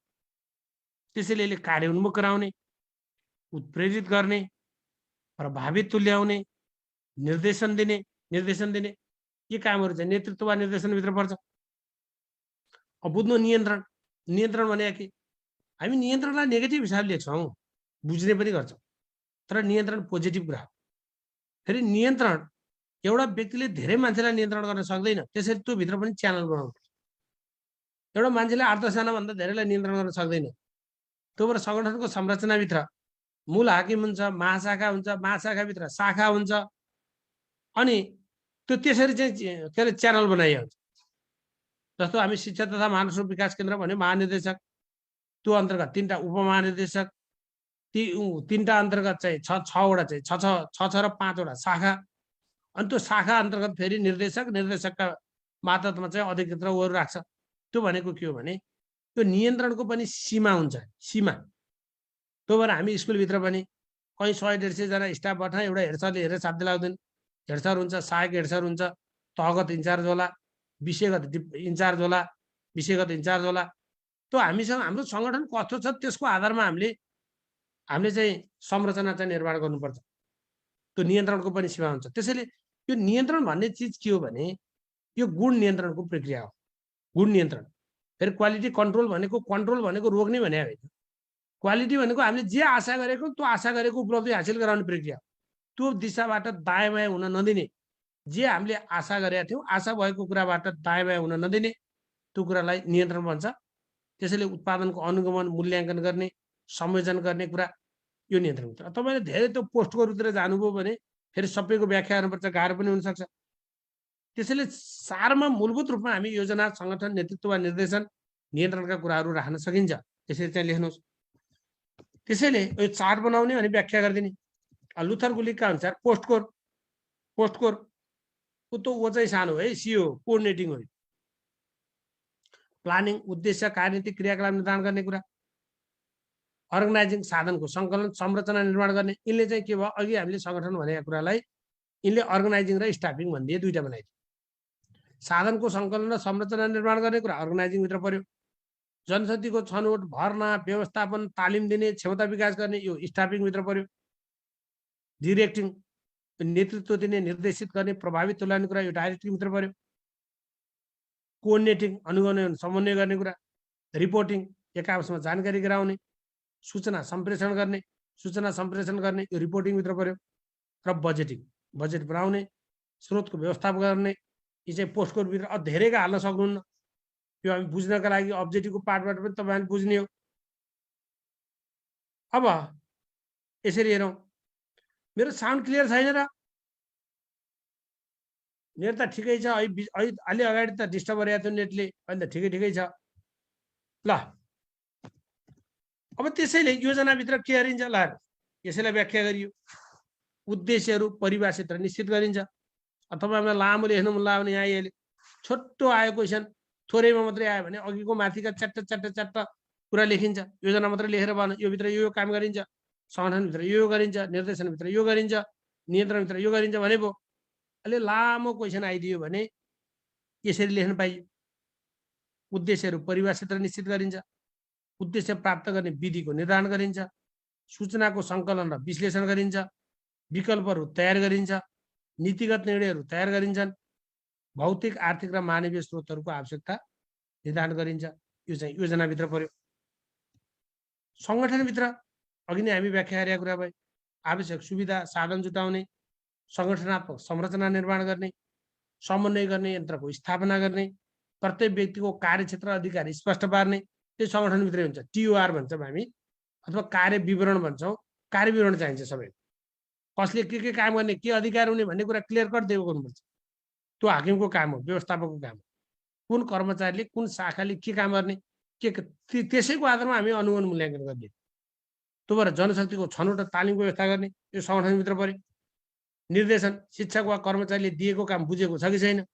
त्यसैले यसले कार्योन्मुख गराउने, उत्प्रेरित गर्ने, प्रभावित तुल्याउने, निर्देशन दिने ये कामहरू चाहिँ नेतृत्व वा निर्देशनभित्र पर्छ। अब बुझ्नु, नियन्त्रण भने के? हामी नियन्त्रणलाई नेगेटिभ हिसाबले लेख्छौँ, बुझ्ने पनि गर्छौँ, तर नियन्त्रण पोजिटिभ कुरा हो। फेरि नियन्त्रण एउटा व्यक्तिले धेरै मान्छेलाई नियन्त्रण गर्न सक्दैन, त्यसरी त्यो भित्र पनि च्यानल बनाउनु पर्छ। एउटा मान्छेले 8-10 जनाभन्दा धेरैलाई नियन्त्रण गर्न सक्दैन। त्यो भएर सङ्गठनको संरचनाभित्र मूल हाकिम हुन्छ, महाशाखा हुन्छ, महाशाखाभित्र शाखा हुन्छ, अनि त्यो त्यसरी चाहिँ के अरे च्यानल बनाइयो हुन्छ। जस्तो हामी शिक्षा तथा मानव स्रोत विकास केन्द्र भन्यो, महानिर्देशक, त्यो अन्तर्गत 3टा उपमहानिर्देशक, ती 3टा अन्तर्गत चाहिँ 6वटा चाहिँ 6 र 5वटा शाखा, अनि त्यो शाखा अन्तर्गत फेरि निर्देशकका मातहतमा चाहिँ अध्यक्ष र उहरू राख्छ। त्यो भनेको के हो भने त्यो नियन्त्रणको पनि सीमा हुन्छ, सीमा। त्यो भएर हामी स्कुलभित्र पनि कहीँ 100-150 जना स्टाफ बठा एउटा हेड सरले हेरेर साध्य लाग्दैन। हेड सर हुन्छ, सहायक हेड सर हुन्छ, तहगत इन्चार्ज होला, विषयगत इन्चार्ज होला, विषयगत इन्चार्ज होला। त्यो हामीसँग हाम्रो सङ्गठन कस्तो छ त्यसको आधारमा हामीले चाहिँ संरचना चाहिँ निर्माण गर्नुपर्छ। त्यो नियन्त्रणको पनि सीमा हुन्छ। त्यसैले यो नियन्त्रण भन्ने चिज के हो भने यो गुण नियन्त्रणको प्रक्रिया हो, गुण नियन्त्रण। फेरि क्वालिटी कन्ट्रोल भनेको रोक्ने भने होइन। क्वालिटी भनेको हामीले जे आशा गरेको त्यो आशा गरेको उपलब्धि हासिल गराउने प्रक्रिया हो। त्यो दिशाबाट दायाँ बायाँ हुन नदिने, जे हामीले आशा गरेका थियौँ आशा भएको कुराबाट दायाँ बायाँ हुन नदिने, त्यो कुरालाई नियन्त्रण भन्छ। त्यसैले उत्पादनको अनुगमन, मूल्याङ्कन गर्ने, संयोजन गर्ने कुरा यो नियन्त्रण हुन्छ। तपाईँले धेरै त्यो पोस्टकोहरूतिर जानुभयो भने फेरि सबैको व्याख्या गर्नुपर्छ, गाह्रो पनि हुनसक्छ। त्यसैले सारमा मूलभूत रूपमा हामी योजना, सङ्गठन, नेतृत्व वा निर्देशन, नियन्त्रणका कुराहरू राख्न सकिन्छ। त्यसरी चाहिँ लेख्नुहोस्। त्यसैले यो चार्ट बनाउने अनि व्याख्या गरिदिने। लुथर गुलिकका अनुसार पोस्टकोरको त ओ चाहिँ सानो है, सिओ कोअर्डिनेटिङ हो। प्लानिङ, उद्देश्य, कार्यनीति, क्रियाकलाप निर्धारण गर्ने कुरा, अर्गनाइजिङ साधनको सङ्कलन, संरचना निर्माण गर्ने। यिनले चाहिँ के भयो, अघि हामीले सङ्गठन भनेको कुरालाई यिनले अर्गनाइजिङ र स्टाफिङ भनिदिए, दुईटा बनाइदिए। साधनको सङ्कलन र संरचना निर्माण गर्ने कुरा अर्गनाइजिङभित्र पर्यो। जनशक्तिको छनौट, भर्ना, व्यवस्थापन, तालिम दिने, क्षमता विकास गर्ने यो स्टाफिङभित्र पर्यो। डिरेक्टिङ, नेतृत्व दिने, निर्देशित गर्ने, प्रभावित तुल्याउने कुरा यो डाइरेक्टिङभित्र पर्यो। कोअर्डिनेटिङ, अनुगमन समन्वय गर्ने कुरा। रिपोर्टिङ, एक आपसमा जानकारी गराउने। सूचना सम्प्रेषण गर्ने यो रिपोर्टिङभित्र पर्यो। र बजेटिङ, बजेट बनाउने, स्रोतको व्यवस्थापन गर्ने, यी चाहिँ पोस्टकोडभित्र धेरैका हाल्न सक्नुहुन्न। यो हामी बुझ्नका लागि अब्जेक्टिभको पार्टबाट पनि तपाईँले बुझ्ने हो। अब यसरी हेरौँ, मेरो साउन्ड क्लियर छैन र? नेट त ठिकै छ, अलि अगाडि त डिस्टर्ब गरेको थियो नेटले, अहिले त ठिकै छ। ल अब त्यसैले योजनाभित्र के गरिन्छ ल, यसैलाई व्याख्या गरियो। उद्देश्यहरू परिभाषित र निश्चित गरिन्छ। तपाईँलाई लामो लेख्नु मन लाग्यो भने यहाँ अहिले छोटो आयो क्वेसन, थोरैमा मात्रै आयो भने अघिको माथिका च्याट्ट कुरा लेखिन्छ। योजना मात्रै लेखेर भएन, यो भित्र यो काम गरिन्छ, सङ्गठनभित्र यो गरिन्छ, निर्देशनभित्र यो गरिन्छ, नियन्त्रणभित्र यो गरिन्छ भने पो अलि लामो क्वेसन आइदियो भने यसरी लेख्न पाइयो। उद्देश्यहरू परिभाषित र निश्चित गरिन्छ, उद्देश्य प्राप्त गर्ने विधिको निर्धारण गरिन्छ, सूचनाको सङ्कलन र विश्लेषण गरिन्छ, विकल्पहरू तयार गरिन्छ, नीतिगत निर्णयहरू तयार गरिन्छन्, भौतिक आर्थिक र मानवीय स्रोतहरूको आवश्यकता निर्धारण गरिन्छ। यो चाहिँ योजनाभित्र पर्यो। सङ्गठनभित्र अघि नै हामी व्याख्या गरेका कुरा भए, आवश्यक सुविधा साधन जुटाउने, सङ्गठनात्मक संरचना निर्माण गर्ने, समन्वय गर्ने यन्त्रको स्थापना गर्ने, प्रत्येक व्यक्तिको कार्यक्षेत्र अधिकार स्पष्ट पार्ने, त्यो सङ्गठनभित्रै हुन्छ। टिओआर भन्छौँ हामी, अथवा कार्य विवरण भन्छौँ। कार्य विवरण चाहिन्छ सबै, कसले के काम गर्ने, के अधिकार हुने भन्ने कुरा क्लियर कट दिएको गर्नुपर्छ। त्यो हाकिमको काम हो, व्यवस्थापकको काम हो। कुन कर्मचारीले कुन शाखाले के काम गर्ने, के त्यसैको आधारमा हामी अनुगमन मूल्याङ्कन गर्ने। त्यो भएर जनशक्तिको छनौट र तालिमको व्यवस्था गर्ने, यो सङ्गठनभित्र पर्यो। निर्देशन, शिक्षक वा कर्मचारीले दिएको काम बुझेको छ कि छैन,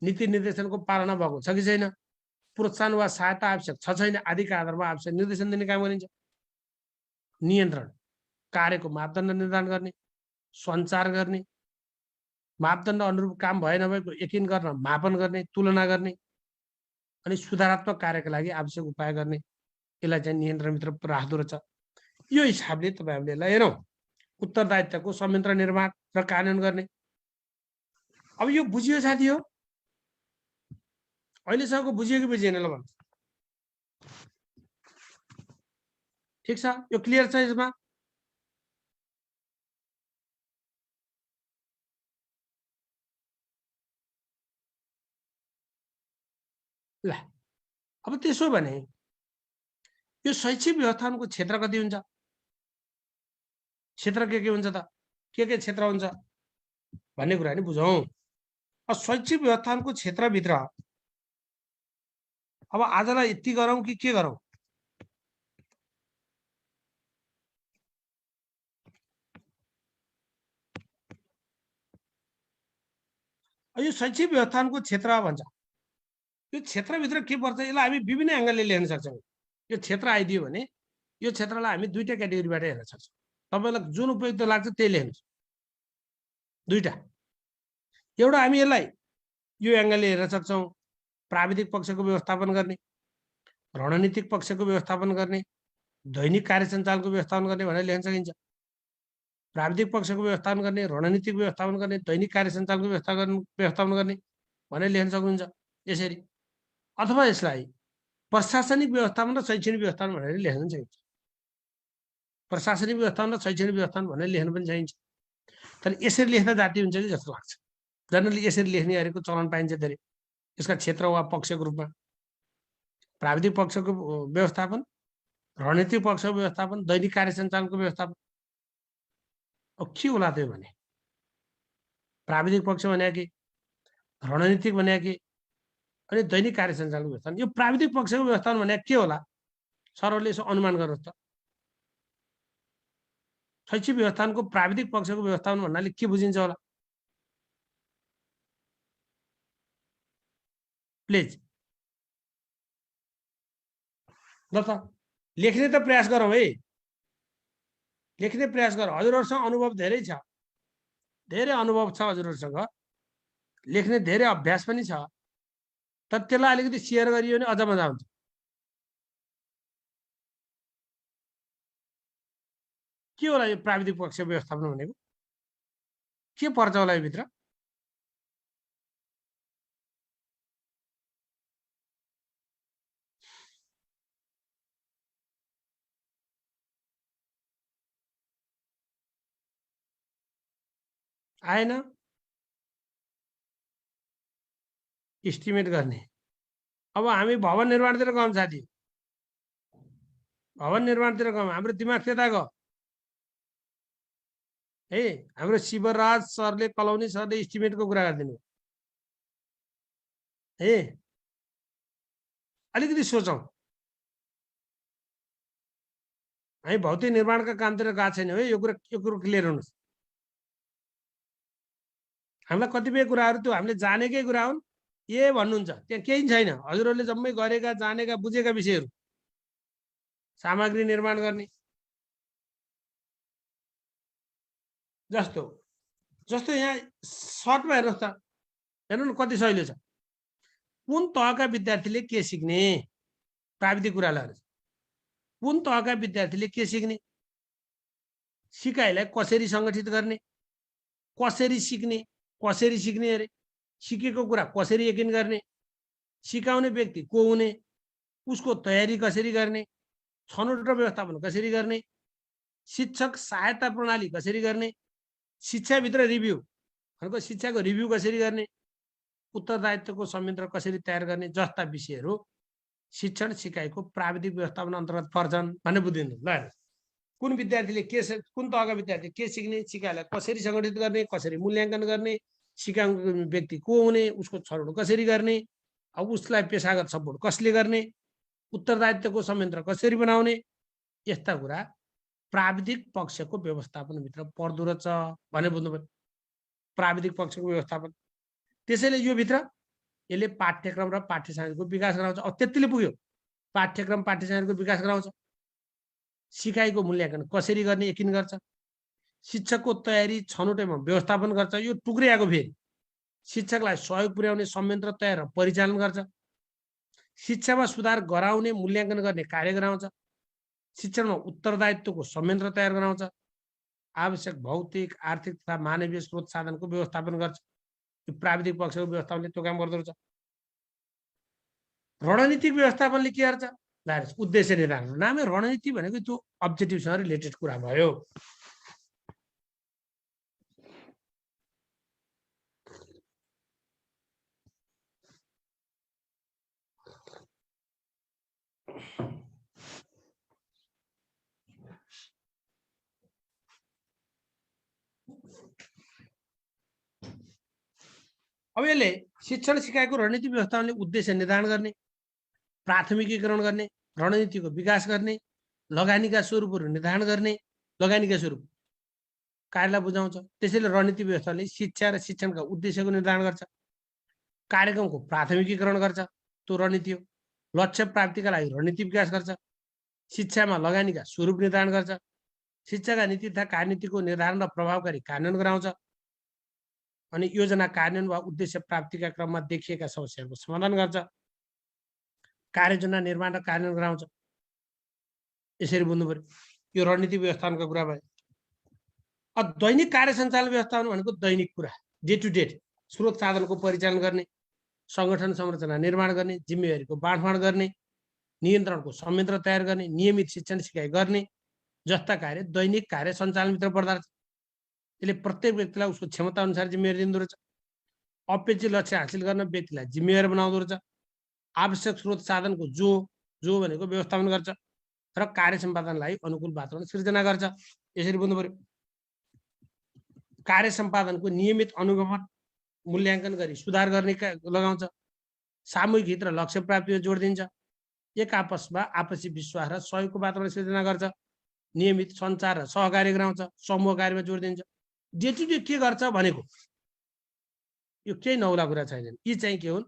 नीति निर्देशनको पालना भएको छ कि छैन, प्रोत्साहन वा सहायता आवश्यक छ छैन आदिका आधारमा आवश्यक निर्देशन दिने काम गरिन्छ। नियन्त्रण, कार्यको मापदण्ड निर्धारण गर्ने, सञ्चार गर्ने, मापदण्ड अनुरूप काम भए नभएको यकिन गर्न, मापन गर्ने, तुलना गर्ने, अनि सुधारात्मक कार्यका लागि आवश्यक उपाय गर्ने, यसलाई चाहिँ नियन्त्रणभित्र राख्दो रहेछ। यो हिसाबले तपाईँहरूले यसलाई हेरौँ। उत्तरदायित्वको संयन्त्र निर्माण र कार्यान्वयन गर्ने। अब यो बुझियो साथी हो, अहिलेसम्मको बुझियो कि बुझिएन ल भन्नु। ठिक छ, यो क्लियर छ यसमा? ल अब त्यसो भने यो शैक्षिक व्यवस्थापनको क्षेत्र कति हुन्छ? क्षेत्र के हुन्छ त, के क्षेत्र हुन्छ भन्ने कुरा नि बुझौँ। अब शैक्षिक व्यवस्थापनको क्षेत्रभित्र अब आजलाई यति गरौँ कि के गरौँ? यो शैक्षिक व्यवस्थापनको क्षेत्र भन्छ, यो क्षेत्रभित्र के पर्छ यसलाई हामी विभिन्न एङ्गलले लेख्न सक्छौँ। यो क्षेत्र आइदियो भने यो क्षेत्रलाई हामी दुईटा क्याटेगोरीबाट हेर्न सक्छौँ। तपाईँलाई जुन उपयुक्त लाग्छ त्यही लेख्नुहोस्। दुईटा, एउटा हामी यसलाई यो एङ्गलले हेर्न सक्छौँ, प्राविधिक पक्षको व्यवस्थापन गर्ने, रणनीतिक पक्षको व्यवस्थापन गर्ने, दैनिक कार्य सञ्चालनको व्यवस्थापन गर्ने भनेर लेख्न सकिन्छ। प्राविधिक पक्षको व्यवस्थापन गर्ने, रणनीतिक व्यवस्थापन गर्ने, दैनिक कार्य सञ्चालनको व्यवस्थापन गर्ने भनेर लेख्न सक्नुहुन्छ यसरी। अथवा यसलाई प्रशासनिक व्यवस्थापन र शैक्षणिक व्यवस्थापन भनेर लेख्न चाहिन्छ। प्रशासनिक व्यवस्थापन र शैक्षणिक व्यवस्थापन भनेर लेख्न पनि चाहिन्छ। तर यसरी लेख्दा जाति हुन्छ कि जस्तो लाग्छ। जनरली यसरी लेख्ने गरेको चलन पाइन्छ धेरै, यसका क्षेत्र वा पक्षको रूपमा। प्राविधिक पक्षको व्यवस्थापन, रणनीतिक पक्षको व्यवस्थापन, दैनिक कार्य सञ्चालनको व्यवस्थापन। अब के होला त्यो भने, प्राविधिक पक्ष भने कि, रणनीतिक भने कि, अनि दैनिक कार्य सञ्चालनको व्यवस्थापन। यो प्राविधिक पक्षको व्यवस्थापन भने के होला? सरहरूले यसो अनुमान गर्नुहोस् त। शैक्षिक व्यवस्थापनको प्राविधिक पक्षको व्यवस्थापन भन्नाले के बुझिन्छ होला? प्लिज ल त लेख्ने त प्रयास गरौँ है, लेख्ने प्रयास गरौँ। हजुरहरूसँग अनुभव धेरै छ, धेरै अनुभव छ हजुरहरूसँग, लेख्ने धेरै अभ्यास पनि छ। तर त्यसलाई अलिकति सेयर गरियो भने अझ मजा आउँछ। के होला यो प्राविधिक पक्ष व्यवस्थापन भनेको? के पर्छ होला यो भित्र? आएन इस्टिमेट गर्ने। अब हामी भवन निर्माणतिर गयौँ साथी, भवन निर्माणतिर गयौँ, हाम्रो दिमाग त्यता गयो है। हाम्रो शिवराज सरले, कलौनी सरले इस्टिमेटको कुरा गरिदिनु है। अलिकति सोचौँ, हामी भौतिक निर्माणका कामतिर गएको छैनौँ है। यो कुरो क्लियर हुनुहोस्। हामीलाई कतिपय कुराहरू त्यो हामीले जानेकै कुरा हुन्, ए भन्नुहुन्छ, त्यहाँ केही छैन। हजुरहरूले जम्मै गरेका, जानेका, बुझेका विषयहरू। सामग्री निर्माण गर्ने जस्तो जस्तो यहाँ सर्टमा हेर्नुहोस् त, हेर्नु न कति सहिलो छ। कुन तहका विद्यार्थीले के सिक्ने, प्राविधिक कुरालाई कुन तहका विद्यार्थीले के सिक्ने, सिकाइलाई कसरी सङ्गठित गर्ने, कसरी सिक्ने अरे, सिकेको कुरा कसरी यकिन गर्ने, सिकाउने व्यक्ति को हुने, उसको तयारी कसरी गर्ने, छनौट र व्यवस्थापन कसरी गर्ने, शिक्षक सहायता प्रणाली कसरी गर्ने, शिक्षाभित्र रिभ्यू भनेको शिक्षाको रिभ्यू कसरी गर्ने, उत्तरदायित्वको संयन्त्र कसरी तयार गर्ने जस्ता विषयहरू शिक्षण सिकाइको प्राविधिक व्यवस्थापन अन्तर्गत पर्छन् भन्ने बुझिनु। ल कुन विद्यार्थीले के, कुन तहका विद्यार्थी के सिक्ने, सिकाइलाई कसरी सङ्गठित गर्ने, कसरी मूल्याङ्कन गर्ने, सिकाउने व्यक्ति को हुने, उसको छनौट कसरी गर्ने, अब उसलाई पेसागत सपोर्ट कसले गर्ने, उत्तरदायित्वको संयन्त्र कसरी बनाउने, यस्ता कुरा प्राविधिक पक्षको व्यवस्थापनभित्र पर्दो रहेछ भने बुझ्नु पर्यो। प्राविधिक पक्षको व्यवस्थापन, त्यसैले यो भित्र यसले पाठ्यक्रम र पाठ्य सामग्रीको विकास गराउँछ। अब त्यतिले पुग्यो, पाठ्यक्रम पाठ्य सामग्रीको विकास गराउँछ, सिकाइको मूल्याङ्कन कसरी गर्ने यकिन गर्छ, शिक्षकको तयारी छनौटेमा व्यवस्थापन गर्छ। यो टुक्रियाको फेरि शिक्षकलाई सहयोग पुर्याउने संयन्त्र तयार र परिचालन गर्छ, शिक्षामा सुधार गराउने मूल्याङ्कन गर्ने कार्य गराउँछ, शिक्षणमा उत्तरदायित्वको संयन्त्र तयार गराउँछ, आवश्यक भौतिक, आर्थिक तथा मानवीय स्रोत साधनको व्यवस्थापन गर्छ। यो प्राविधिक पक्षको व्यवस्थापनले त्यो काम गर्दो रहेछ। रणनीतिक व्यवस्थापनले के गर्छ, उद्देश्य निर्धारण। नामै रणनीति भनेको त्यो अब्जेक्टिभसँग रिलेटेड कुरा भयो। अब यसले शिक्षण सिकाइको रणनीति व्यवस्थापनले उद्देश्य निर्धारण गर्ने, प्राथमिकीकरण गर्ने, रणनीतिको विकास गर्ने, लगानीका स्वरूपहरू निर्धारण गर्ने, लगानीका स्वरूप कार्यलाई बुझाउँछ। त्यसैले रणनीति व्यवस्थापनले शिक्षा र शिक्षणका उद्देश्यको निर्धारण गर्छ, कार्यक्रमको प्राथमिकीकरण गर्छ, त्यो रणनीति हो। लक्ष्य प्राप्तिका लागि रणनीति विकास गर्छ, शिक्षामा लगानीका स्वरूप निर्धारण गर्छ, शिक्षाका नीति तथा कार्यनीतिको निर्धारण र प्रभावकारी कार्यान्वयन गराउँछ, अनि योजना कार्यान्वयन वा उद्देश्य प्राप्तिका क्रममा देखिएका समस्याहरूको समाधान गर्छ, कार्ययोजना निर्माण र कार्यान्वयन गराउँछ। यसरी बुझ्नु पर्यो। यो रणनीति व्यवस्थापनको कुरा भयो। अब दैनिक कार्य सञ्चालन व्यवस्थापन भनेको दैनिक कुरा, डे टु डे स्रोत साधनको परिचालन गर्ने, सङ्गठन संरचना निर्माण गर्ने, जिम्मेवारीको बाँडफाँड गर्ने, नियन्त्रणको संयन्त्र तयार गर्ने, नियमित शिक्षण सिकाइ गर्ने जस्ता कार्य दैनिक कार्य सञ्चालनभित्र पर्दो रहेछ। यसले प्रत्येक व्यक्तिलाई उसको क्षमता अनुसार जिम्मेवारी दिँदो रहेछ। अपेक्षित लक्ष्य हासिल गर्न व्यक्तिलाई जिम्मेवार बनाउँदो रहेछ। आवश्यक स्रोत साधनको जो भनेको व्यवस्थापन गर्छ र कार्य सम्पादनलाई अनुकूल वातावरण सिर्जना गर्छ। यसरी बुझ्नु पर्यो। कार्य सम्पादनको नियमित अनुगमन, मूल्याङ्कन गरी सुधार गर्ने लगाउँछ, सामूहिक हित र लक्ष्य प्राप्तिमा जोड दिन्छ, एक आपसमा आपसी विश्वास र सहयोगको वातावरण सिर्जना गर्छ, नियमित सञ्चार र सहकार्य गराउँछ, समूह कार्यमा जोड दिन्छ। डे टु डे के गर्छ भनेको यो केही नौला कुरा छैनन्। यी चाहिँ के हुन्,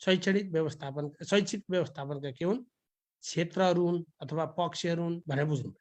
शैक्षिक व्यवस्थापनका के हुन्, क्षेत्रहरू हुन् अथवा पक्षहरू हुन् भनेर बुझ्नु।